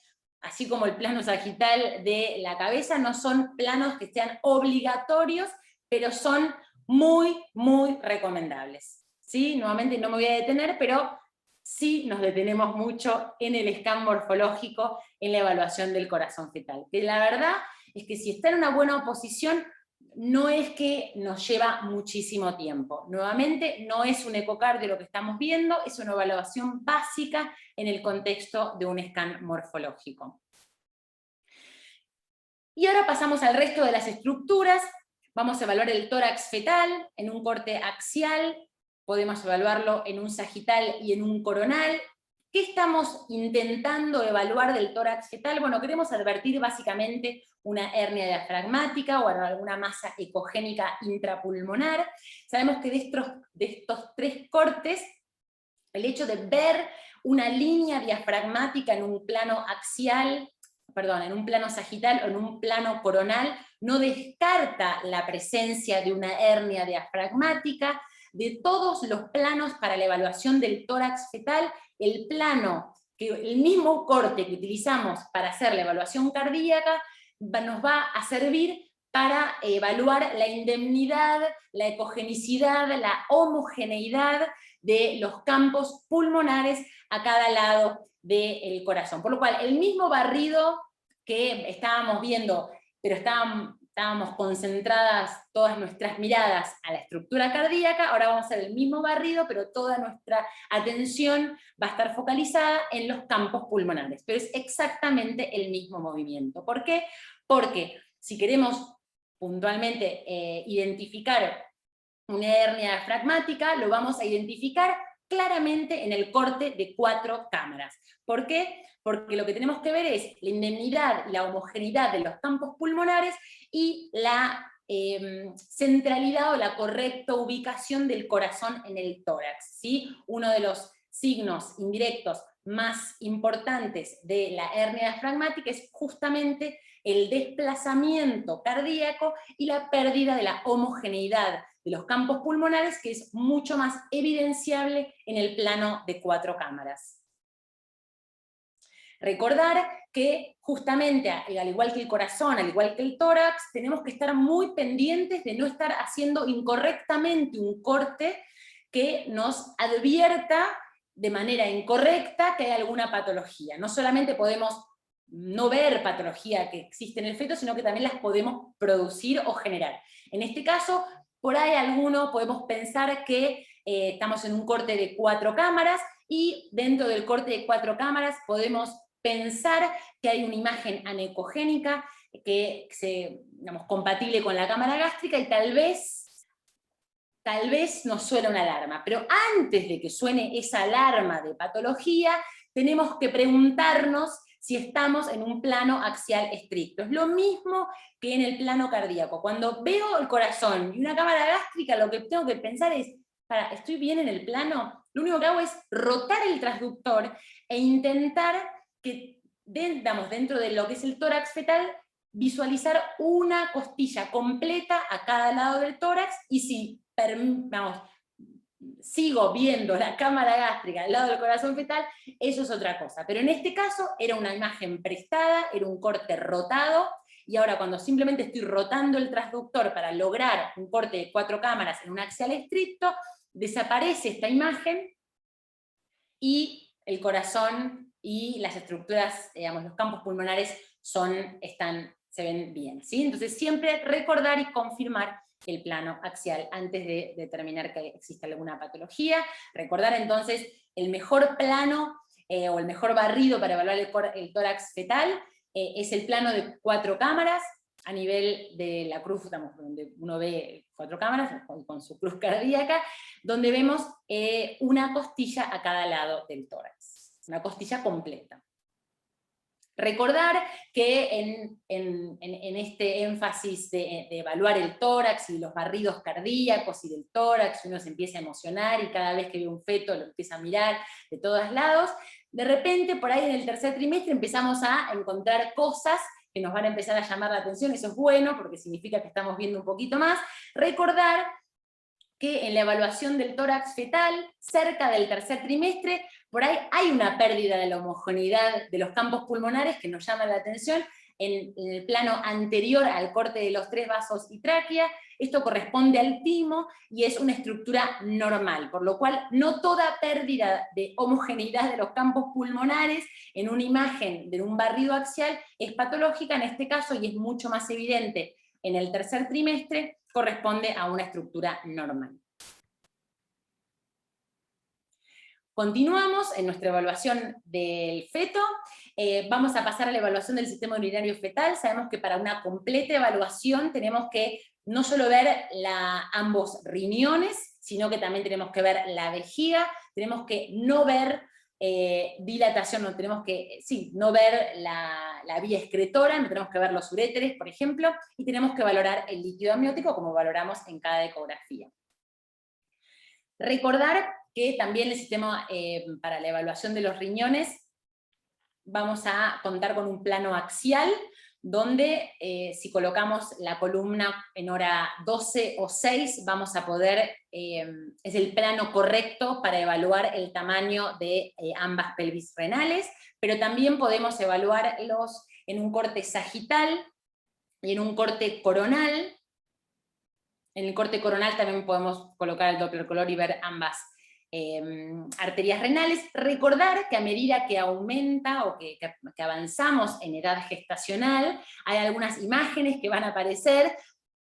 así como el plano sagital de la cabeza, no son planos que sean obligatorios, pero son muy, muy recomendables. ¿Sí? Nuevamente no me voy a detener, pero sí nos detenemos mucho en el scan morfológico, en la evaluación del corazón fetal. Que la verdad es que si está en una buena posición, no es que nos lleva muchísimo tiempo. Nuevamente, no es un ecocardio lo que estamos viendo, es una evaluación básica en el contexto de un scan morfológico. Y ahora pasamos al resto de las estructuras. Vamos a evaluar el tórax fetal en un corte axial, podemos evaluarlo en un sagital y en un coronal. ¿Qué estamos intentando evaluar del tórax fetal? Bueno, queremos advertir básicamente una hernia diafragmática o alguna masa ecogénica intrapulmonar. Sabemos que de estos 3 cortes, el hecho de ver una línea diafragmática en un plano axial, en un plano sagital o en un plano coronal, no descarta la presencia de una hernia diafragmática. De todos los planos para la evaluación del tórax fetal, el mismo corte que utilizamos para hacer la evaluación cardíaca, nos va a servir para evaluar la indemnidad, la ecogenicidad, la homogeneidad de los campos pulmonares a cada lado del corazón. Por lo cual, el mismo barrido que estábamos viendo, pero estábamos concentradas todas nuestras miradas a la estructura cardíaca, ahora vamos a hacer el mismo barrido, pero toda nuestra atención va a estar focalizada en los campos pulmonares, pero es exactamente el mismo movimiento. ¿Por qué? Porque si queremos puntualmente identificar una hernia diafragmática, lo vamos a identificar claramente en el corte de 4 cámaras. ¿Por qué? Porque lo que tenemos que ver es la indemnidad y la homogeneidad de los campos pulmonares y la centralidad o la correcta ubicación del corazón en el tórax, ¿sí? Uno de los signos indirectos más importantes de la hernia diafragmática es justamente el desplazamiento cardíaco y la pérdida de la homogeneidad de los campos pulmonares, que es mucho más evidenciable en el plano de 4 cámaras. Recordar que justamente, al igual que el corazón, al igual que el tórax, tenemos que estar muy pendientes de no estar haciendo incorrectamente un corte que nos advierta de manera incorrecta que hay alguna patología. No solamente podemos no ver patología que existe en el feto, sino que también las podemos producir o generar. En este caso, por ahí podemos pensar que estamos en un corte de 4 cámaras, y dentro del corte de 4 cámaras podemos pensar que hay una imagen anecogénica que se, digamos, compatible con la cámara gástrica, y tal vez nos suena una alarma. Pero antes de que suene esa alarma de patología, tenemos que preguntarnos si estamos en un plano axial estricto. Es lo mismo que en el plano cardíaco. Cuando veo el corazón y una cámara gástrica, lo que tengo que pensar es, ¿estoy bien en el plano? Lo único que hago es rotar el transductor e intentar que, dentro de lo que es el tórax fetal, visualizar una costilla completa a cada lado del tórax, y si sigo viendo la cámara gástrica al lado del corazón fetal, eso es otra cosa. Pero en este caso era una imagen prestada, era un corte rotado, y ahora cuando simplemente estoy rotando el transductor para lograr un corte de 4 cámaras en un axial estricto, desaparece esta imagen, y el corazón y las estructuras, digamos, los campos pulmonares se ven bien, ¿sí? Entonces siempre recordar y confirmar el plano axial antes de determinar que existe alguna patología. Recordar entonces el mejor plano o el mejor barrido para evaluar el tórax fetal es el plano de 4 cámaras, a nivel de la cruz, donde uno ve 4 cámaras con su cruz cardíaca, donde vemos una costilla a cada lado del tórax, una costilla completa. Recordar que en este énfasis de evaluar el tórax y los barridos cardíacos y del tórax, uno se empieza a emocionar y cada vez que ve un feto lo empieza a mirar de todos lados, de repente por ahí en el tercer trimestre empezamos a encontrar cosas que nos van a empezar a llamar la atención. Eso es bueno porque significa que estamos viendo un poquito más. Recordar que en la evaluación del tórax fetal, cerca del tercer trimestre, por ahí hay una pérdida de la homogeneidad de los campos pulmonares que nos llama la atención en el plano anterior al corte de los 3 vasos y tráquea. Esto corresponde al timo y es una estructura normal, por lo cual no toda pérdida de homogeneidad de los campos pulmonares en una imagen de un barrido axial es patológica en este caso, y es mucho más evidente en el tercer trimestre, corresponde a una estructura normal. Continuamos en nuestra evaluación del feto. Vamos a pasar a la evaluación del sistema urinario fetal. Sabemos que para una completa evaluación tenemos que no solo ver ambos riñones, sino que también tenemos que ver la vejiga, tenemos que no ver dilatación, no ver la vía excretora, no tenemos que ver los uréteres, por ejemplo, y tenemos que valorar el líquido amniótico como valoramos en cada ecografía. Recordar que también el sistema para la evaluación de los riñones vamos a contar con un plano axial, donde si colocamos la columna en hora 12 o 6, vamos a poder, es el plano correcto para evaluar el tamaño de ambas pelvis renales, pero también podemos evaluarlos en un corte sagital y en un corte coronal. En el corte coronal también podemos colocar el Doppler color y ver ambas arterias renales. Recordar que a medida que aumenta o que avanzamos en edad gestacional, hay algunas imágenes que van a aparecer,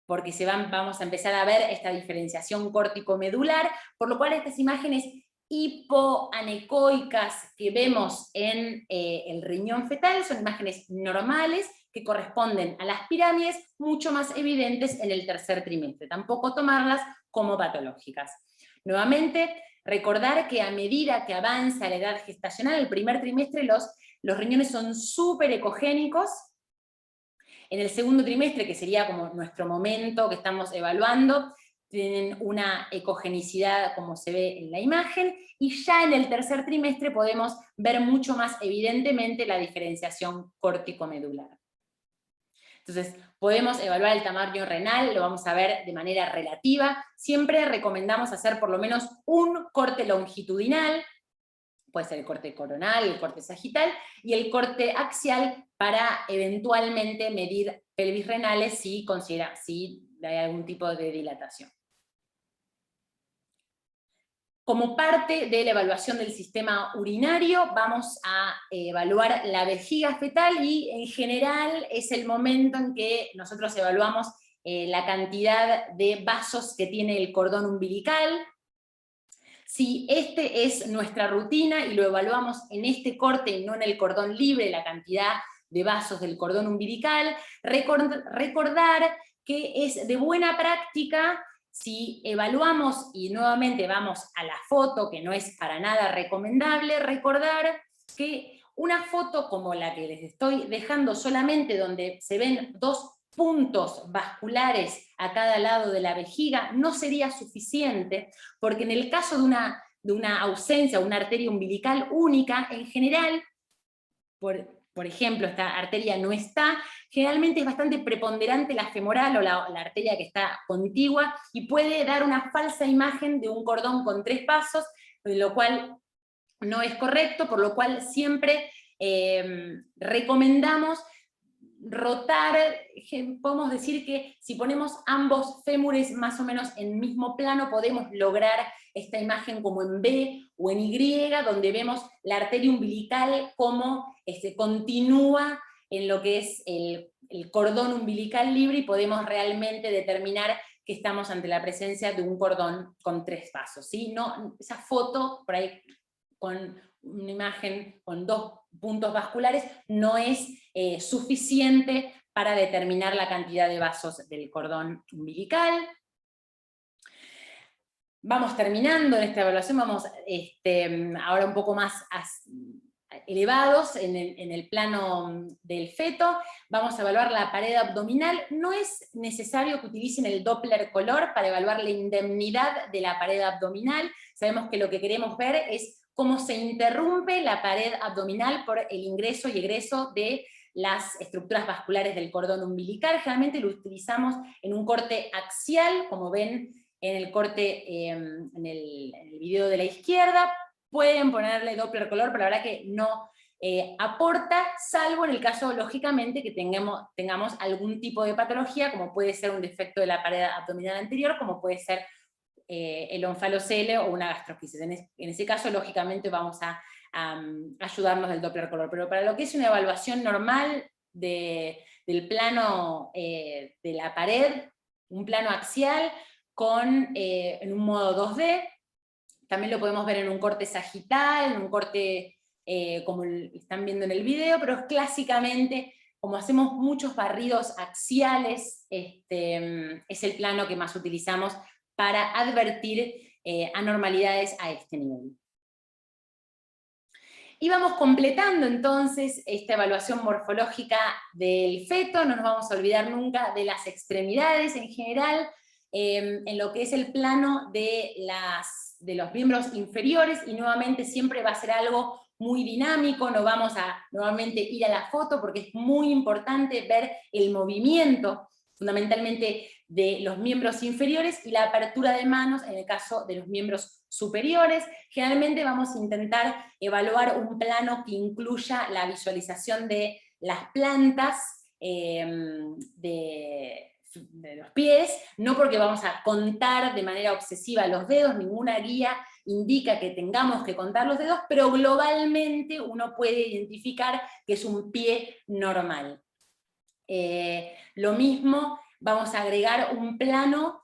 porque vamos a empezar a ver esta diferenciación córtico-medular, por lo cual estas imágenes hipoanecoicas que vemos en el riñón fetal son imágenes normales que corresponden a las pirámides, mucho más evidentes en el tercer trimestre, tampoco tomarlas como patológicas. Nuevamente, recordar que a medida que avanza la edad gestacional, el primer trimestre los riñones son súper ecogénicos. En el segundo trimestre, que sería como nuestro momento que estamos evaluando, tienen una ecogenicidad como se ve en la imagen, y ya en el tercer trimestre podemos ver mucho más evidentemente la diferenciación córtico-medular. Entonces, podemos evaluar el tamaño renal, lo vamos a ver de manera relativa. Siempre recomendamos hacer por lo menos un corte longitudinal, puede ser el corte coronal, el corte sagital, y el corte axial para eventualmente medir pelvis renales si hay algún tipo de dilatación. Como parte de la evaluación del sistema urinario, vamos a evaluar la vejiga fetal, y en general es el momento en que nosotros evaluamos la cantidad de vasos que tiene el cordón umbilical. Si este es nuestra rutina y lo evaluamos en este corte y no en el cordón libre, la cantidad de vasos del cordón umbilical, recordar que es de buena práctica, si evaluamos y nuevamente vamos a la foto, que no es para nada recomendable, recordar que una foto como la que les estoy dejando solamente, donde se ven dos puntos vasculares a cada lado de la vejiga, no sería suficiente, porque en el caso de una ausencia, una arteria umbilical única, en general, por ejemplo, esta arteria no está, generalmente es bastante preponderante la femoral o la arteria que está contigua, y puede dar una falsa imagen de un cordón con 3 vasos, lo cual no es correcto, por lo cual siempre recomendamos rotar. Podemos decir que si ponemos ambos fémures más o menos en el mismo plano, podemos lograr esta imagen como en B o en Y, donde vemos la arteria umbilical como continúa en lo que es el cordón umbilical libre, y podemos realmente determinar que estamos ante la presencia de un cordón con 3 vasos, ¿sí? No, esa foto por ahí con una imagen con 2 puntos vasculares no es suficiente para determinar la cantidad de vasos del cordón umbilical. Vamos terminando en esta evaluación, vamos ahora un poco más elevados en el plano del feto. Vamos a evaluar la pared abdominal. No es necesario que utilicen el Doppler color para evaluar la indemnidad de la pared abdominal. Sabemos que lo que queremos ver es cómo se interrumpe la pared abdominal por el ingreso y egreso de las estructuras vasculares del cordón umbilical. Generalmente lo utilizamos en un corte axial, como ven en el corte, en el video de la izquierda. Pueden ponerle Doppler color, pero la verdad que no aporta, salvo en el caso, lógicamente, que tengamos algún tipo de patología, como puede ser un defecto de la pared abdominal anterior, como puede ser el onfalocele o una gastroquisis. En ese caso, lógicamente, vamos a ayudarnos del Doppler color. Pero para lo que es una evaluación normal del plano de la pared, un plano axial en un modo 2D, también lo podemos ver en un corte sagital, en un corte como están viendo en el video, pero es clásicamente, como hacemos muchos barridos axiales, es el plano que más utilizamos para advertir anormalidades a este nivel. Y vamos completando entonces esta evaluación morfológica del feto. No nos vamos a olvidar nunca de las extremidades en general, en lo que es el plano de los miembros inferiores, y nuevamente siempre va a ser algo muy dinámico. No vamos a nuevamente ir a la foto porque es muy importante ver el movimiento fundamentalmente de los miembros inferiores y la apertura de manos en el caso de los miembros superiores. Generalmente vamos a intentar evaluar un plano que incluya la visualización de las plantas de los pies, no porque vamos a contar de manera obsesiva los dedos, ninguna guía indica que tengamos que contar los dedos, pero globalmente uno puede identificar que es un pie normal. Lo mismo, vamos a agregar un plano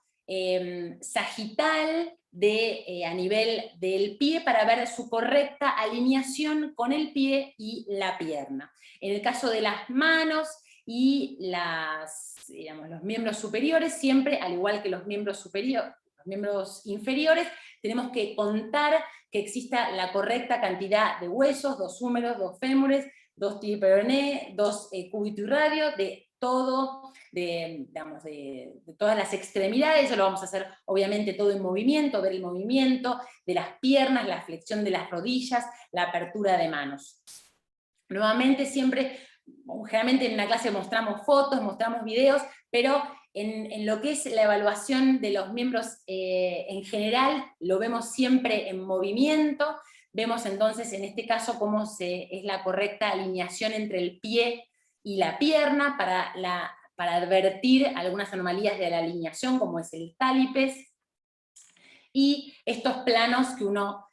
sagital a nivel del pie para ver su correcta alineación con el pie y la pierna. En el caso de las manos y los miembros superiores, siempre, al igual que los miembros inferiores, tenemos que contar que exista la correcta cantidad de huesos, 2 húmeros, 2 fémures, 2 tibia peroné, 2 cúbito y radio, de todo, de todas las extremidades. Eso lo vamos a hacer obviamente todo en movimiento, ver el movimiento de las piernas, la flexión de las rodillas, la apertura de manos. Nuevamente siempre, generalmente en una clase mostramos fotos, mostramos videos, pero en lo que es la evaluación de los miembros en general, lo vemos siempre en movimiento. Vemos entonces en este caso cómo es la correcta alineación entre el pie y la pierna para advertir algunas anomalías de la alineación, como es el tálipes, y estos planos que uno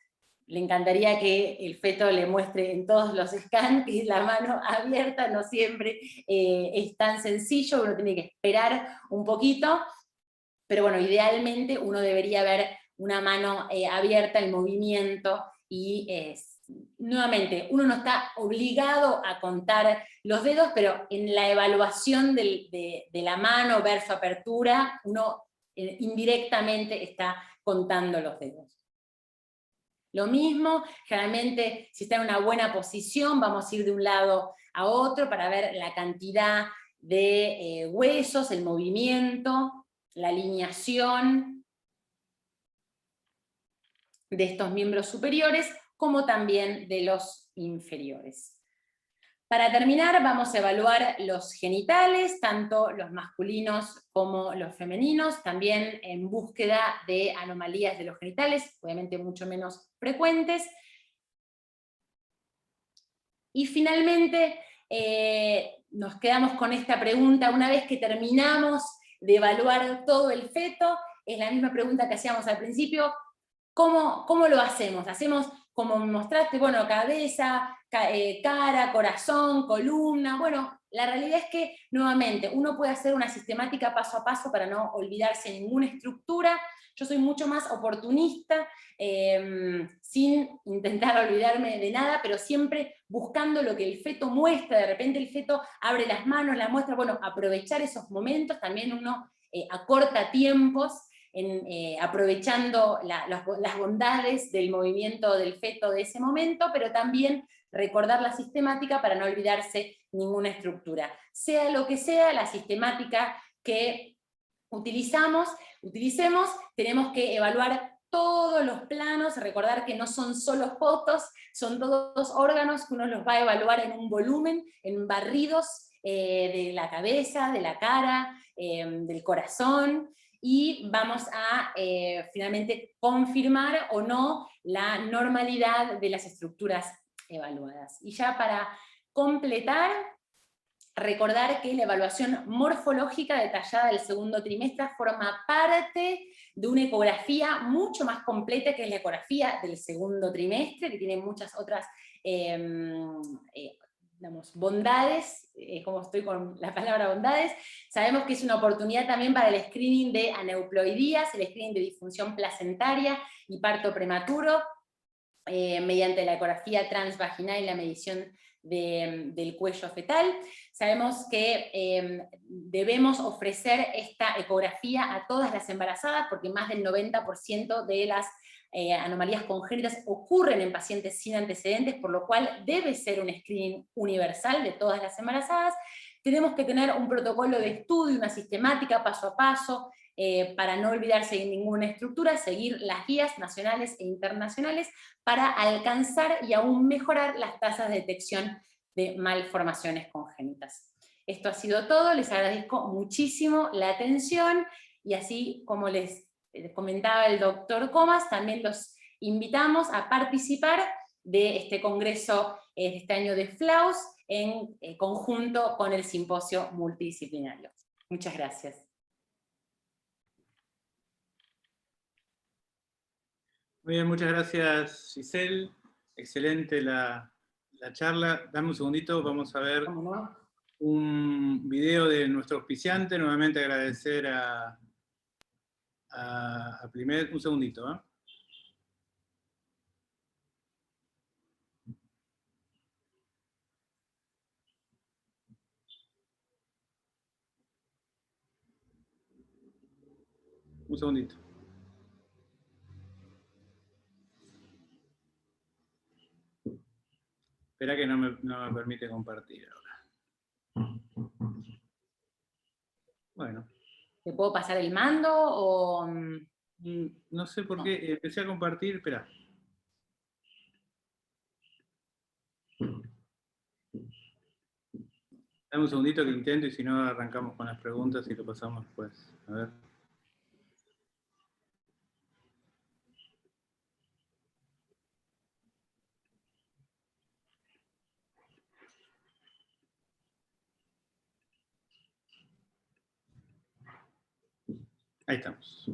le encantaría que el feto le muestre en todos los scans, que es la mano abierta, no siempre es tan sencillo, uno tiene que esperar un poquito, pero bueno, idealmente uno debería ver una mano abierta en movimiento, y nuevamente, uno no está obligado a contar los dedos, pero en la evaluación de la mano, ver su apertura, uno indirectamente está contando los dedos. Lo mismo, generalmente si está en una buena posición, vamos a ir de un lado a otro para ver la cantidad de huesos, el movimiento, la alineación de estos miembros superiores, como también de los inferiores. Para terminar, vamos a evaluar los genitales, tanto los masculinos como los femeninos, también en búsqueda de anomalías de los genitales, obviamente mucho menos frecuentes. Y finalmente, nos quedamos con esta pregunta, una vez que terminamos de evaluar todo el feto, es la misma pregunta que hacíamos al principio: ¿cómo lo hacemos? ¿Hacemos como me mostraste, bueno, cabeza, cara, corazón, columna? Bueno, la realidad es que, nuevamente, uno puede hacer una sistemática paso a paso para no olvidarse ninguna estructura. Yo soy mucho más oportunista, sin intentar olvidarme de nada, pero siempre buscando lo que el feto muestra. De repente el feto abre las manos, la muestra, bueno, aprovechar esos momentos. También uno acorta tiempos, aprovechando las bondades del movimiento del feto de ese momento, pero también recordar la sistemática para no olvidarse ninguna estructura. Sea lo que sea la sistemática que utilicemos, tenemos que evaluar todos los planos, recordar que no son solo fotos, son todos órganos que uno los va a evaluar en un volumen, en barridos de la cabeza, de la cara, del corazón, y vamos a finalmente confirmar o no la normalidad de las estructuras evaluadas. Y ya para completar, recordar que la evaluación morfológica detallada del segundo trimestre forma parte de una ecografía mucho más completa, que es la ecografía del segundo trimestre, que tiene muchas otras bondades, como estoy con la palabra bondades. Sabemos que es una oportunidad también para el screening de aneuploidías, el screening de disfunción placentaria y parto prematuro, mediante la ecografía transvaginal y la medición del cuello fetal. Sabemos que debemos ofrecer esta ecografía a todas las embarazadas, porque más del 90% de las anomalías congénitas ocurren en pacientes sin antecedentes, por lo cual debe ser un screening universal de todas las embarazadas. Tenemos que tener un protocolo de estudio, una sistemática paso a paso, para no olvidarse de ninguna estructura, seguir las guías nacionales e internacionales para alcanzar y aún mejorar las tasas de detección de malformaciones congénitas. Esto ha sido todo, les agradezco muchísimo la atención, y así como les comentaba el doctor Comas, también los invitamos a participar de este congreso de este año de FLAUS en conjunto con el simposio multidisciplinario. Muchas gracias. Muy bien, muchas gracias, Giselle. Excelente la charla. Dame un segundito, vamos a ver ¿Cómo no? un video de nuestro auspiciante. Nuevamente agradecer a Plimet. Un segundito, ¿eh? Un segundito. Espera que no me permite compartir ahora. Bueno. ¿Te puedo pasar el mando o...? No sé por qué, empecé a compartir, espera. Dame un segundito que intento y si no arrancamos con las preguntas y lo pasamos después. A ver. Ahí estamos.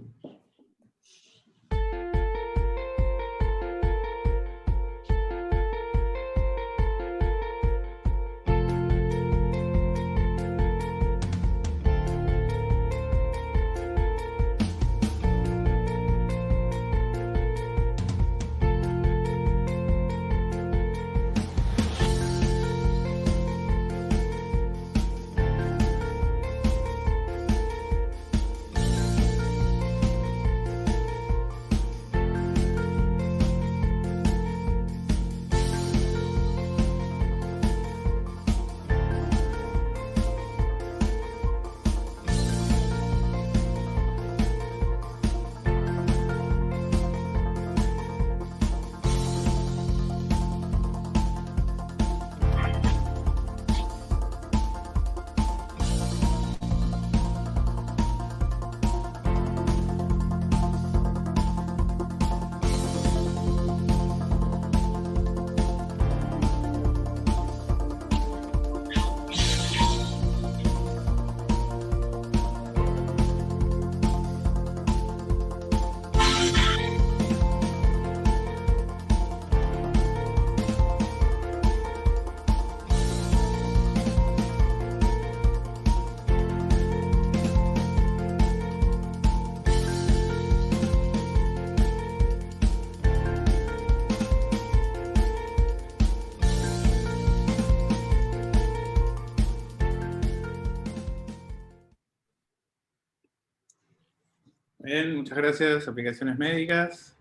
Bien, muchas gracias, Aplicaciones Médicas.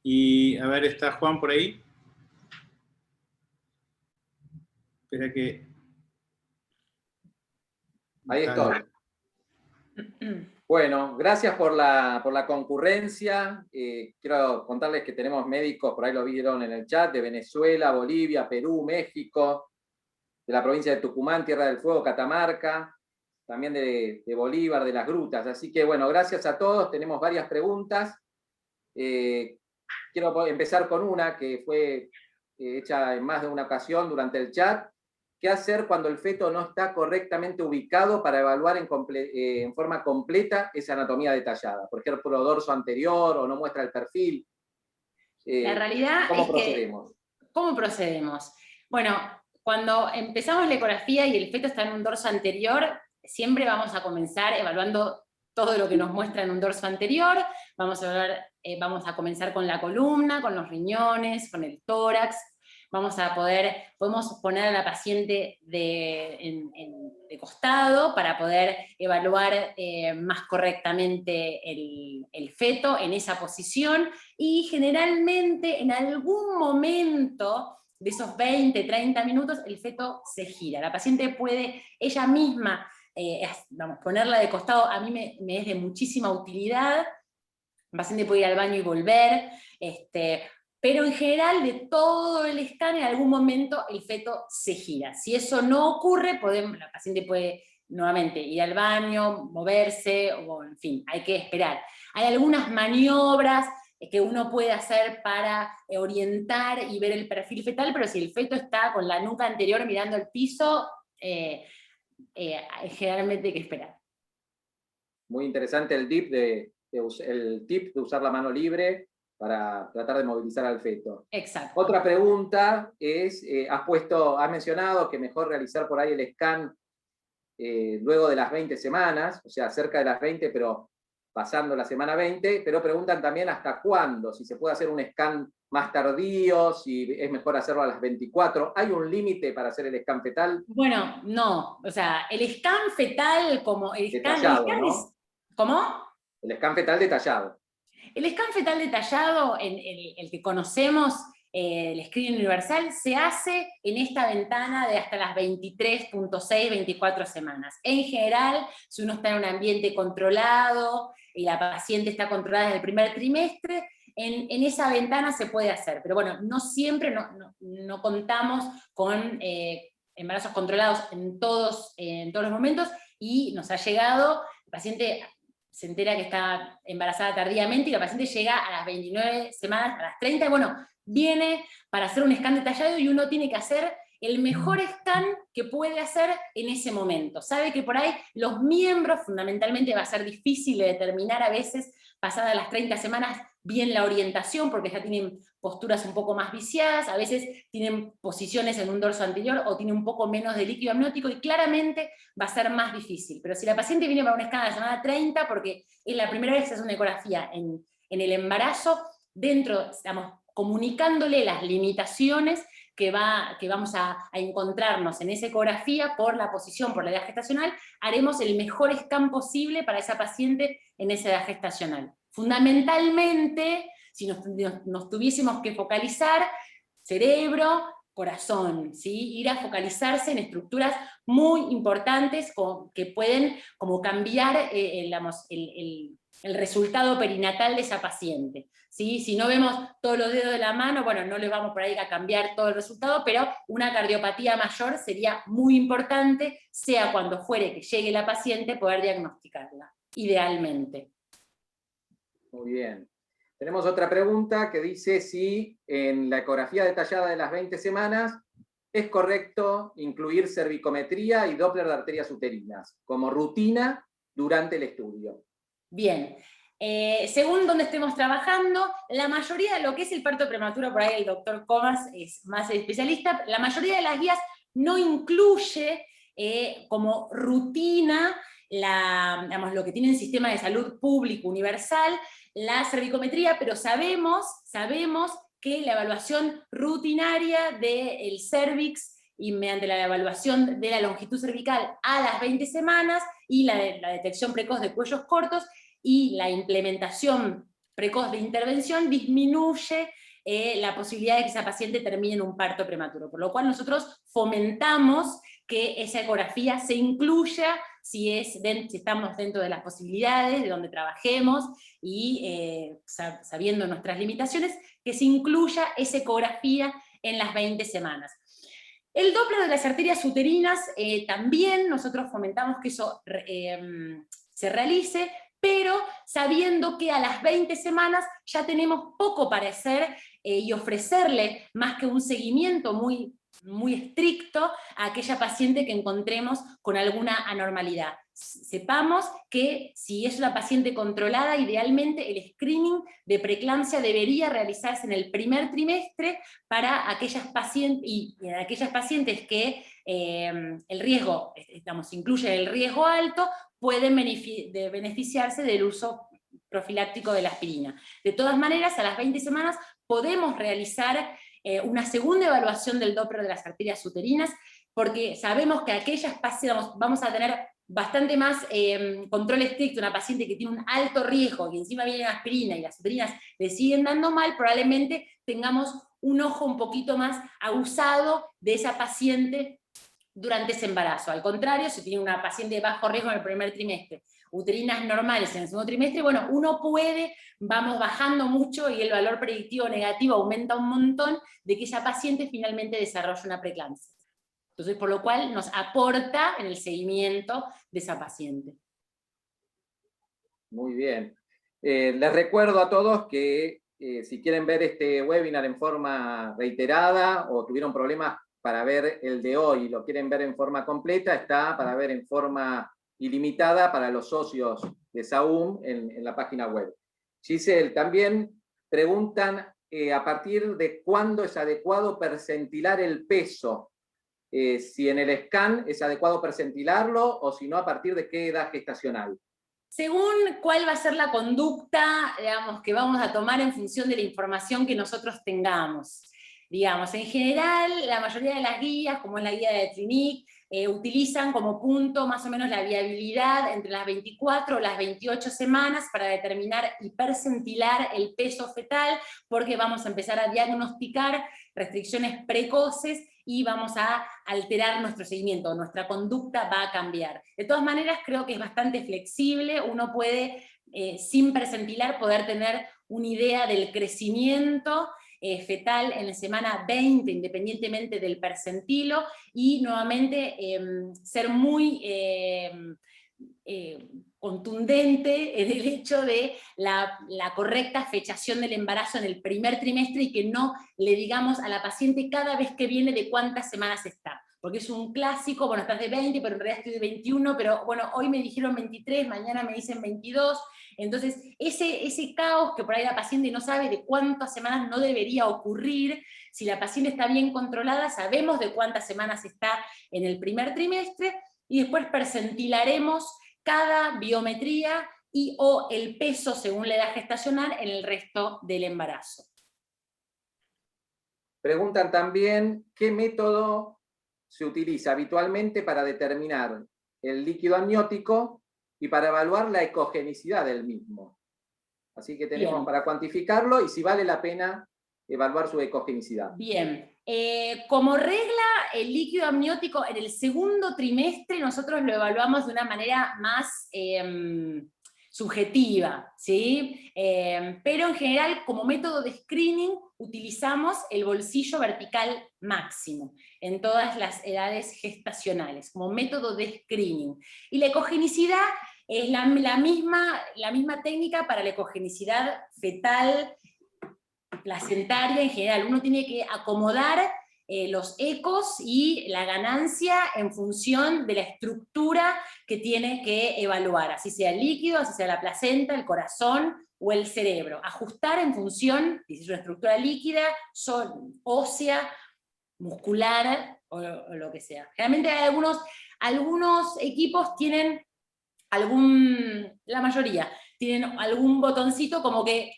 Y a ver, ¿está Juan por ahí? Espera que... Ahí estoy. Bueno, gracias por la concurrencia. Quiero contarles que tenemos médicos, por ahí lo vieron en el chat, de Venezuela, Bolivia, Perú, México, de la provincia de Tucumán, Tierra del Fuego, Catamarca, también de Bolívar, de las Grutas. Así que bueno, gracias a todos. Tenemos varias preguntas. Quiero empezar con una que fue hecha en más de una ocasión durante el chat. ¿Qué hacer cuando el feto no está correctamente ubicado para evaluar en forma completa esa anatomía detallada? Por ejemplo, dorso anterior o no muestra el perfil. La realidad ¿Cómo es procedemos? ¿Cómo procedemos? Bueno, cuando empezamos la ecografía y el feto está en un dorso anterior, siempre vamos a comenzar evaluando todo lo que nos muestra en un dorso anterior. Vamos a comenzar con la columna, con los riñones, con el tórax. Podemos poner a la paciente de costado para poder evaluar más correctamente el feto en esa posición, y generalmente en algún momento de esos 20, 30 minutos el feto se gira. La paciente puede ella misma ponerla de costado. A mí me es de muchísima utilidad. El paciente puede ir al baño y volver, pero en general de todo el scan en algún momento el feto se gira. Si eso no ocurre, la paciente puede nuevamente ir al baño, moverse, o en fin, hay que esperar. Hay algunas maniobras que uno puede hacer para orientar y ver el perfil fetal, pero si el feto está con la nuca anterior mirando el piso, generalmente hay que esperar. Muy interesante el tip de usar la mano libre para tratar de movilizar al feto. Exacto. Otra pregunta es, has mencionado que mejor realizar por ahí el scan luego de las 20 semanas, o sea, cerca de las 20, pero pasando la semana 20, pero preguntan también hasta cuándo, si se puede hacer un scan más tardío, si es mejor hacerlo a las 24. ¿Hay un límite para hacer el scan fetal? Bueno, no, o sea, el scan fetal como el scan, Detallado, ¿no? ¿cómo? El scan fetal detallado. El scan fetal detallado, el que conocemos, el screening universal, se hace en esta ventana de hasta las 23.6, 24 semanas. En general, si uno está en un ambiente controlado y la paciente está controlada desde el primer trimestre, en esa ventana se puede hacer. Pero bueno, no siempre, no contamos con embarazos controlados en todos los momentos, y nos ha llegado, el paciente se entera que está embarazada tardíamente y la paciente llega a las 29 semanas, a las 30, y bueno, viene para hacer un scan detallado y uno tiene que hacer el mejor scan que puede hacer en ese momento. Sabe que por ahí los miembros fundamentalmente va a ser difícil de determinar a veces, pasadas las 30 semanas, bien la orientación, porque ya tienen posturas un poco más viciadas, a veces tienen posiciones en un dorso anterior o tienen un poco menos de líquido amniótico, y claramente va a ser más difícil. Pero si la paciente viene para un scan a la semana 30, porque es la primera vez que se hace una ecografía en el embarazo, estamos comunicándole las limitaciones que vamos a encontrarnos en esa ecografía por la posición, por la edad gestacional, haremos el mejor scan posible para esa paciente en esa edad gestacional. Fundamentalmente, si nos tuviésemos que focalizar, cerebro, corazón, ¿sí? Ir a focalizarse en estructuras muy importantes que pueden como cambiar el resultado perinatal de esa paciente, ¿sí? Si no vemos todos los dedos de la mano, bueno, no les vamos por ahí a cambiar todo el resultado, pero una cardiopatía mayor sería muy importante, sea cuando fuere que llegue la paciente, poder diagnosticarla, idealmente. Muy bien. Tenemos otra pregunta que dice si en la ecografía detallada de las 20 semanas es correcto incluir cervicometría y Doppler de arterias uterinas como rutina durante el estudio. Bien, según donde estemos trabajando, la mayoría de lo que es el parto prematuro, por ahí el doctor Comas es más especialista, la mayoría de las guías no incluye como rutina digamos, lo que tiene el sistema de salud público universal, la cervicometría, pero sabemos que la evaluación rutinaria del cervix y mediante la evaluación de la longitud cervical a las 20 semanas y la detección precoz de cuellos cortos y la implementación precoz de intervención disminuye la posibilidad de que esa paciente termine en un parto prematuro, por lo cual nosotros fomentamos que esa ecografía se incluya si estamos dentro de las posibilidades de donde trabajemos y sabiendo nuestras limitaciones, que se incluya esa ecografía en las 20 semanas. El Doppler de las arterias uterinas, también nosotros fomentamos que eso se realice, pero sabiendo que a las 20 semanas ya tenemos poco para hacer y ofrecerle más que un seguimiento muy, muy estricto a aquella paciente que encontremos con alguna anormalidad. Sepamos que si es una paciente controlada, idealmente el screening de preeclampsia debería realizarse en el primer trimestre para aquellas pacientes, y en aquellas pacientes que el riesgo, incluye el riesgo alto, pueden beneficiarse del uso profiláctico de la aspirina. De todas maneras, a las 20 semanas podemos realizar una segunda evaluación del Doppler de las arterias uterinas, porque sabemos que aquellas pacientes, vamos a tener bastante más control estricto, una paciente que tiene un alto riesgo y encima viene aspirina y las uterinas le siguen dando mal, probablemente tengamos un ojo un poquito más abusado de esa paciente durante ese embarazo. Al contrario, si tiene una paciente de bajo riesgo en el primer trimestre, uterinas normales en el segundo trimestre, bueno, vamos bajando mucho y el valor predictivo negativo aumenta un montón de que esa paciente finalmente desarrolle una preeclampsia. Entonces, por lo cual nos aporta en el seguimiento de esa paciente. Muy bien. Les recuerdo a todos que si quieren ver este webinar en forma reiterada o tuvieron problemas para ver el de hoy y lo quieren ver en forma completa, está para ver en forma ilimitada para los socios de Saúm en la página web. Giselle, también preguntan a partir de cuándo es adecuado percentilar el peso. Si en el scan es adecuado percentilarlo o si no, a partir de qué edad gestacional. Según cuál va a ser la conducta, digamos, que vamos a tomar en función de la información que nosotros tengamos. Digamos, en general, la mayoría de las guías, como es la guía de Trinic, utilizan como punto más o menos la viabilidad entre las 24 o las 28 semanas para determinar y percentilar el peso fetal, porque vamos a empezar a diagnosticar restricciones precoces y vamos a alterar nuestro seguimiento, nuestra conducta va a cambiar. De todas maneras, creo que es bastante flexible, uno puede, sin percentilar, poder tener una idea del crecimiento fetal en la semana 20, independientemente del percentilo, y nuevamente ser muy contundente en el hecho de la correcta fechación del embarazo en el primer trimestre y que no le digamos a la paciente cada vez que viene de cuántas semanas está. Porque es un clásico, bueno, estás de 20, pero en realidad estoy de 21, pero bueno, hoy me dijeron 23, mañana me dicen 22, entonces ese caos que por ahí la paciente no sabe de cuántas semanas no debería ocurrir. Si la paciente está bien controlada, sabemos de cuántas semanas está en el primer trimestre, y después percentilaremos cada biometría y o el peso según la edad gestacional en el resto del embarazo. Preguntan también qué método se utiliza habitualmente para determinar el líquido amniótico y para evaluar la ecogenicidad del mismo. Así que tenemos Bien. para cuantificarlo y si vale la pena evaluar su ecogenicidad. Bien. Como regla, el líquido amniótico en el segundo trimestre nosotros lo evaluamos de una manera más subjetiva, ¿sí? Pero en general, como método de screening, utilizamos el bolsillo vertical máximo en todas las edades gestacionales, como método de screening. Y la ecogenicidad es la misma técnica para la ecogenicidad fetal, placentaria en general. Uno tiene que acomodar los ecos y la ganancia en función de la estructura que tiene que evaluar, así sea el líquido, así sea la placenta, el corazón o el cerebro. Ajustar en función, si es una estructura líquida, ósea, muscular o lo que sea. Generalmente hay algunos equipos tienen la mayoría, tienen algún botoncito como que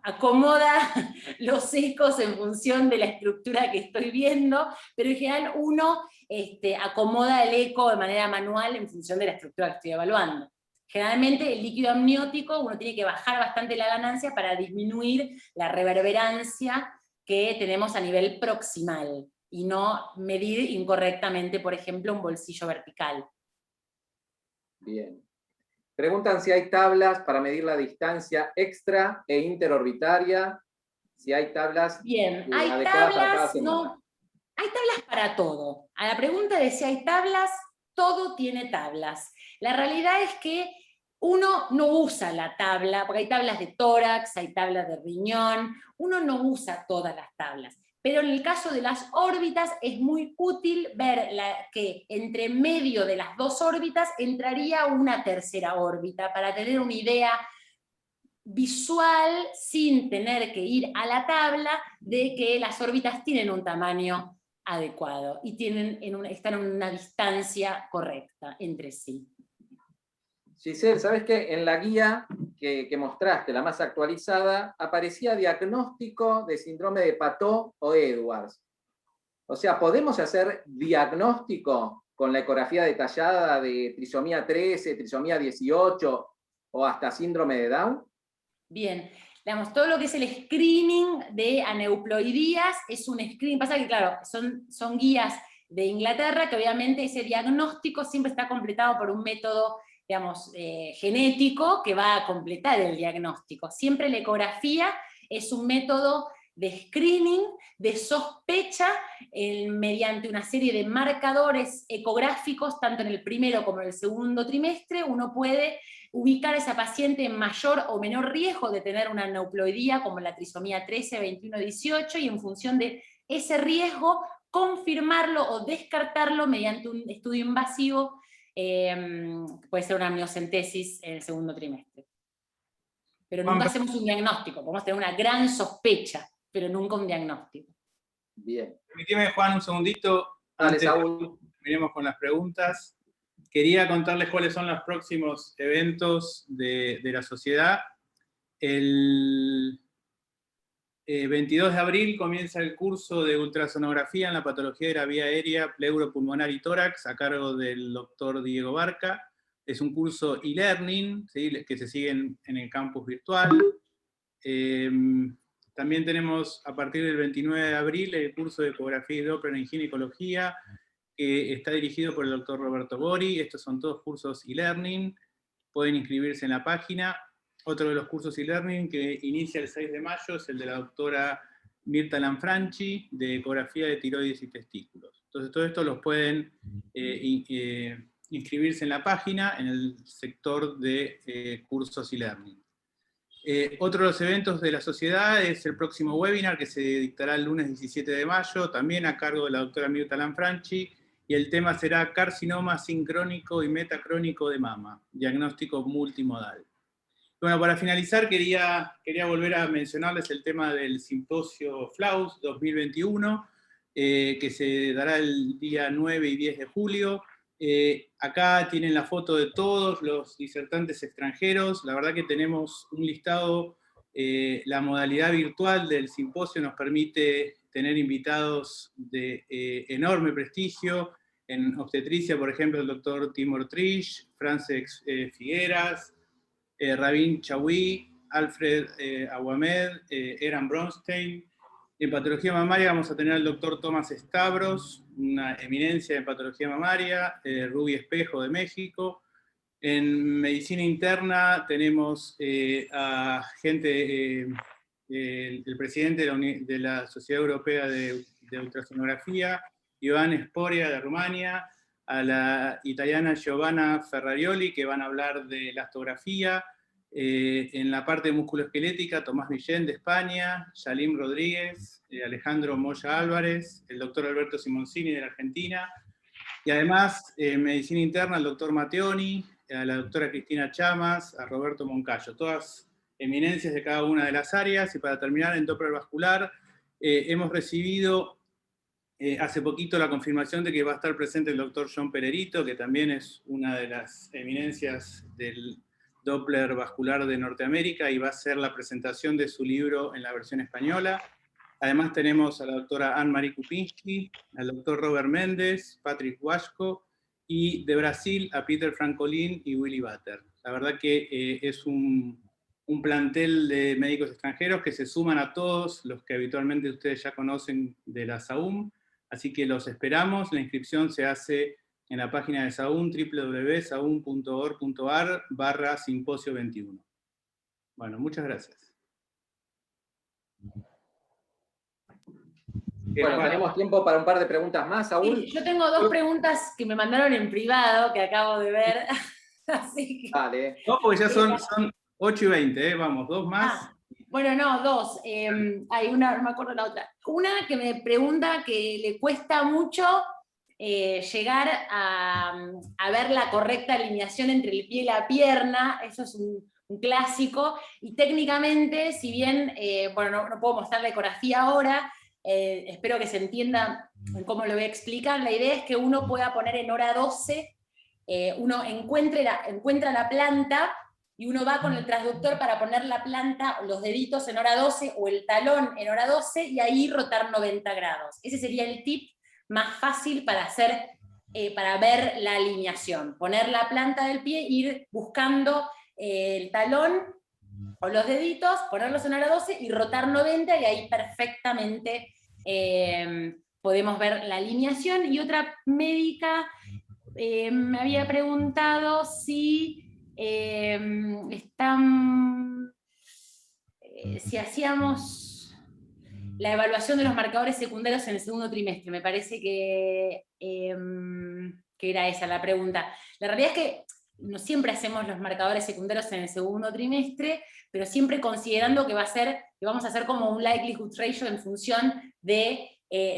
acomoda los ecos en función de la estructura que estoy viendo, pero en general uno acomoda el eco de manera manual en función de la estructura que estoy evaluando. Generalmente el líquido amniótico uno tiene que bajar bastante la ganancia para disminuir la reverberancia que tenemos a nivel proximal, y no medir incorrectamente, por ejemplo, un bolsillo vertical. Bien. Preguntan si hay tablas para medir la distancia extra e interorbitaria, si hay tablas Bien, hay adecuadas para cada tablas, semana. no, hay tablas para todo. A la pregunta de si hay tablas, todo tiene tablas. La realidad es que uno no usa la tabla, porque hay tablas de tórax, hay tablas de riñón, uno no usa todas las tablas. Pero en el caso de las órbitas es muy útil ver que entre medio de las dos órbitas entraría una tercera órbita, para tener una idea visual, sin tener que ir a la tabla, de que las órbitas tienen un tamaño adecuado y están en una distancia correcta entre sí. Giselle, ¿sabes qué? En la guía que mostraste, la más actualizada, aparecía diagnóstico de síndrome de Patau o Edwards. O sea, ¿podemos hacer diagnóstico con la ecografía detallada de trisomía 13, trisomía 18 o hasta síndrome de Down? Bien, digamos, todo lo que es el screening de aneuploidías es un screening, pasa que claro, son guías de Inglaterra, que obviamente ese diagnóstico siempre está completado por un método, digamos, genético, que va a completar el diagnóstico. Siempre la ecografía es un método de screening, de sospecha, mediante una serie de marcadores ecográficos, tanto en el primero como en el segundo trimestre, uno puede ubicar a esa paciente en mayor o menor riesgo de tener una aneuploidía, como la trisomía 13, 21, 18, y en función de ese riesgo, confirmarlo o descartarlo mediante un estudio invasivo, puede ser una amniocentesis en el segundo trimestre. pero nunca hacemos un diagnóstico. Podemos tener una gran sospecha, pero nunca un diagnóstico. Bien. Permíteme, Juan, un segundito. Dale, Antes Saúl. miremos con las preguntas. Quería contarles cuáles son los próximos eventos de la sociedad. El 22 de abril comienza el curso de ultrasonografía en la patología de la vía aérea, pleuropulmonar y tórax, a cargo del doctor Diego Barca. Es un curso e-learning, ¿sí?, que se sigue en el campus virtual. También tenemos a partir del 29 de abril el curso de ecografía y Doppler en ginecología, que está dirigido por el doctor Roberto Bori. Estos son todos cursos e-learning, pueden inscribirse en la página. Otro de los cursos e-learning que inicia el 6 de mayo es el de la doctora Mirta Lanfranchi, de ecografía de tiroides y testículos. Entonces todo esto los pueden inscribirse en la página, en el sector de cursos e-learning. Otro de los eventos de la sociedad es el próximo webinar que se dictará el lunes 17 de mayo, también a cargo de la doctora Mirta Lanfranchi, y el tema será carcinoma sincrónico y metacrónico de mama, diagnóstico multimodal. Bueno, para finalizar quería volver a mencionarles el tema del simposio FLAUS 2021, que se dará el día 9 y 10 de julio. Acá tienen la foto de todos los disertantes extranjeros. La verdad que tenemos un listado, la modalidad virtual del simposio nos permite tener invitados de enorme prestigio. En obstetricia, por ejemplo, el doctor Timur Trish, Frances Figueras, Rabin Chawi, Alfred Aguamed, Eran Bronstein. En patología mamaria vamos a tener al doctor Tomás Stavros, una eminencia en patología mamaria, Ruby Espejo de México. En medicina interna tenemos a gente, el presidente de la Sociedad Europea de Ultrasonografía, Iván Sporia de Rumania, a la italiana Giovanna Ferrarioli, que van a hablar de elastografía. En la parte musculoesquelética, Tomás Villén de España, Yalim Rodríguez, Alejandro Moya Álvarez, el doctor Alberto Simoncini de la Argentina, y además en medicina interna el doctor Matteoni, a la doctora Cristina Chamas, a Roberto Moncayo, todas eminencias de cada una de las áreas. Y para terminar, en Doppler vascular, hemos recibido hace poquito la confirmación de que va a estar presente el doctor John Pererito, que también es una de las eminencias del Doppler vascular de Norteamérica, y va a hacer la presentación de su libro en la versión española. Además tenemos a la doctora Anne-Marie Kupinski, al doctor Robert Méndez, Patrick Washko, y de Brasil a Peter Francolin y Willy Butter. La verdad que es un plantel de médicos extranjeros que se suman a todos los que habitualmente ustedes ya conocen de la SAUM, así que los esperamos. La inscripción se hace en la página de SAUM, www.saum.org/simposio21. Bueno, muchas gracias. Bueno, tenemos tiempo para un par de preguntas más, Saúl. Sí, yo tengo dos preguntas que me mandaron en privado, que acabo de ver. Así que... Dale. No, porque ya son 8:20, vamos, dos más. Bueno, no, dos. Hay una, no me acuerdo la otra. Una que me pregunta que le cuesta mucho llegar a ver la correcta alineación entre el pie y la pierna. Eso es un clásico. Y técnicamente, si bien, bueno, no puedo mostrar la ecografía ahora, espero que se entienda cómo lo voy a explicar. La idea es que uno pueda poner en hora 12, uno encuentra la planta, y uno va con el transductor para poner la planta, los deditos en hora 12, o el talón en hora 12, y ahí rotar 90 grados. Ese sería el tip más fácil para hacer, para ver la alineación. Poner la planta del pie, ir buscando el talón o los deditos, ponerlos en hora 12 y rotar 90, y ahí perfectamente podemos ver la alineación. Y otra médica me había preguntado si si hacíamos la evaluación de los marcadores secundarios en el segundo trimestre. Me parece que era esa la pregunta. La realidad es que no siempre hacemos los marcadores secundarios en el segundo trimestre, pero siempre considerando que vamos a hacer como un likelihood ratio en función de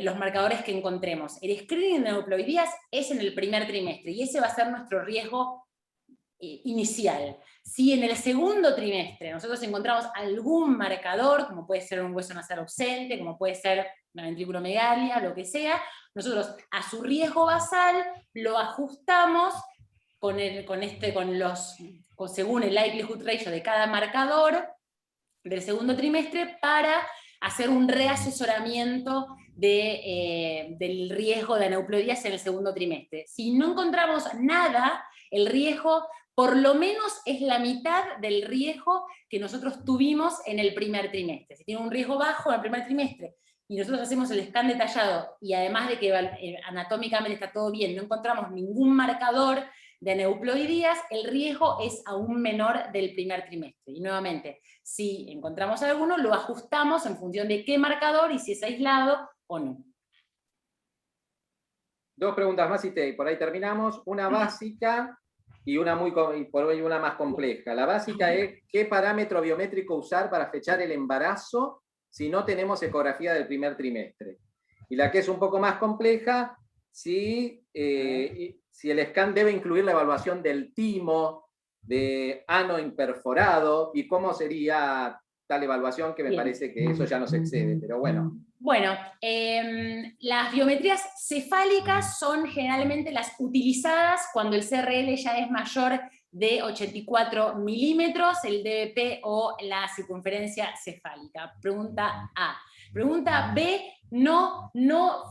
los marcadores que encontremos. El screening de neuploidías es en el primer trimestre, y ese va a ser nuestro riesgo inicial. Si en el segundo trimestre nosotros encontramos algún marcador, como puede ser un hueso nasal ausente, como puede ser una ventriculomegalia, lo que sea, nosotros a su riesgo basal lo ajustamos según el likelihood ratio de cada marcador del segundo trimestre para hacer un reasesoramiento del riesgo de aneuploidías en el segundo trimestre. Si no encontramos nada, el riesgo por lo menos es la mitad del riesgo que nosotros tuvimos en el primer trimestre. Si tiene un riesgo bajo en el primer trimestre y nosotros hacemos el scan detallado y además de que anatómicamente está todo bien, no encontramos ningún marcador de aneuploidías, el riesgo es aún menor del primer trimestre. Y nuevamente, si encontramos alguno, lo ajustamos en función de qué marcador y si es aislado o no. 2 preguntas más y por ahí terminamos. Una básica y por hoy una más compleja. La básica es, ¿qué parámetro biométrico usar para fechar el embarazo si no tenemos ecografía del primer trimestre? Y la que es un poco más compleja, si el scan debe incluir la evaluación del timo, de ano imperforado, y cómo sería tal evaluación, que me parece que eso ya nos excede, pero bueno. Bueno, las biometrías cefálicas son generalmente las utilizadas cuando el CRL ya es mayor de 84 milímetros, el DBP o la circunferencia cefálica. Pregunta A. Pregunta B, no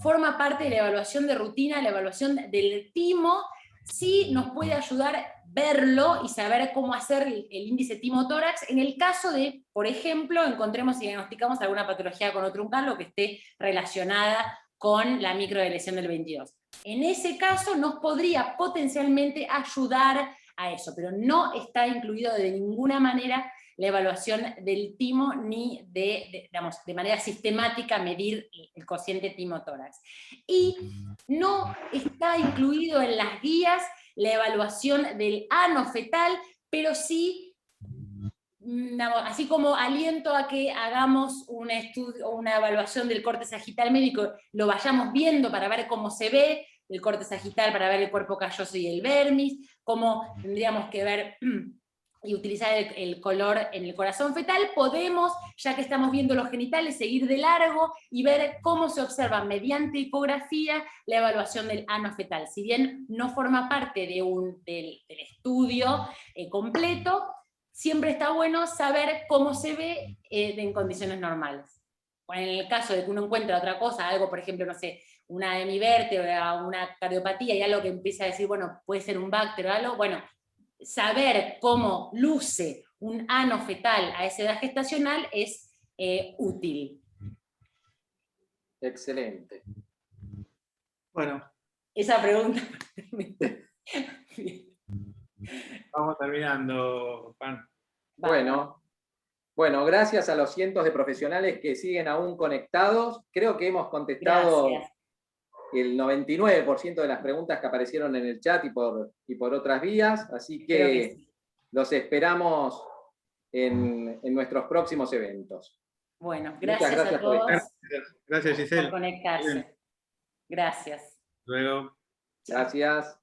forma parte de la evaluación de rutina, la evaluación del timo, sí nos puede ayudar verlo y saber cómo hacer el índice timo-tórax en el caso de, por ejemplo, encontremos y diagnosticamos alguna patología conotruncal o que esté relacionada con la microdeleción del 22. En ese caso nos podría potencialmente ayudar a eso, pero no está incluido de ninguna manera la evaluación del timo ni de manera sistemática medir el cociente timo-tórax. Y no está incluido en las guías la evaluación del ano fetal, pero sí, así como aliento a que hagamos un estudio o una evaluación del corte sagital médico, lo vayamos viendo para ver cómo se ve el corte sagital, para ver el cuerpo calloso y el vermis, cómo tendríamos que ver y utilizar el color en el corazón fetal, podemos, ya que estamos viendo los genitales, seguir de largo y ver cómo se observa mediante ecografía la evaluación del ano fetal. Si bien no forma parte del estudio completo, siempre está bueno saber cómo se ve en condiciones normales. En el caso de que uno encuentre otra cosa, algo, por ejemplo, no sé, una hemivértebra, una cardiopatía, y algo que empieza a decir, bueno, puede ser un bacterio o algo, bueno, saber cómo luce un ano fetal a esa edad gestacional es útil. Excelente. Bueno. Esa pregunta. Vamos terminando, Pan. Bueno, gracias a los cientos de profesionales que siguen aún conectados. Creo que hemos contestado el 99% de las preguntas que aparecieron en el chat y por otras vías, así que sí, los esperamos en nuestros próximos eventos. Bueno, gracias a todos. Gracias, Giselle. Por conectarse. Gracias. Luego. Gracias.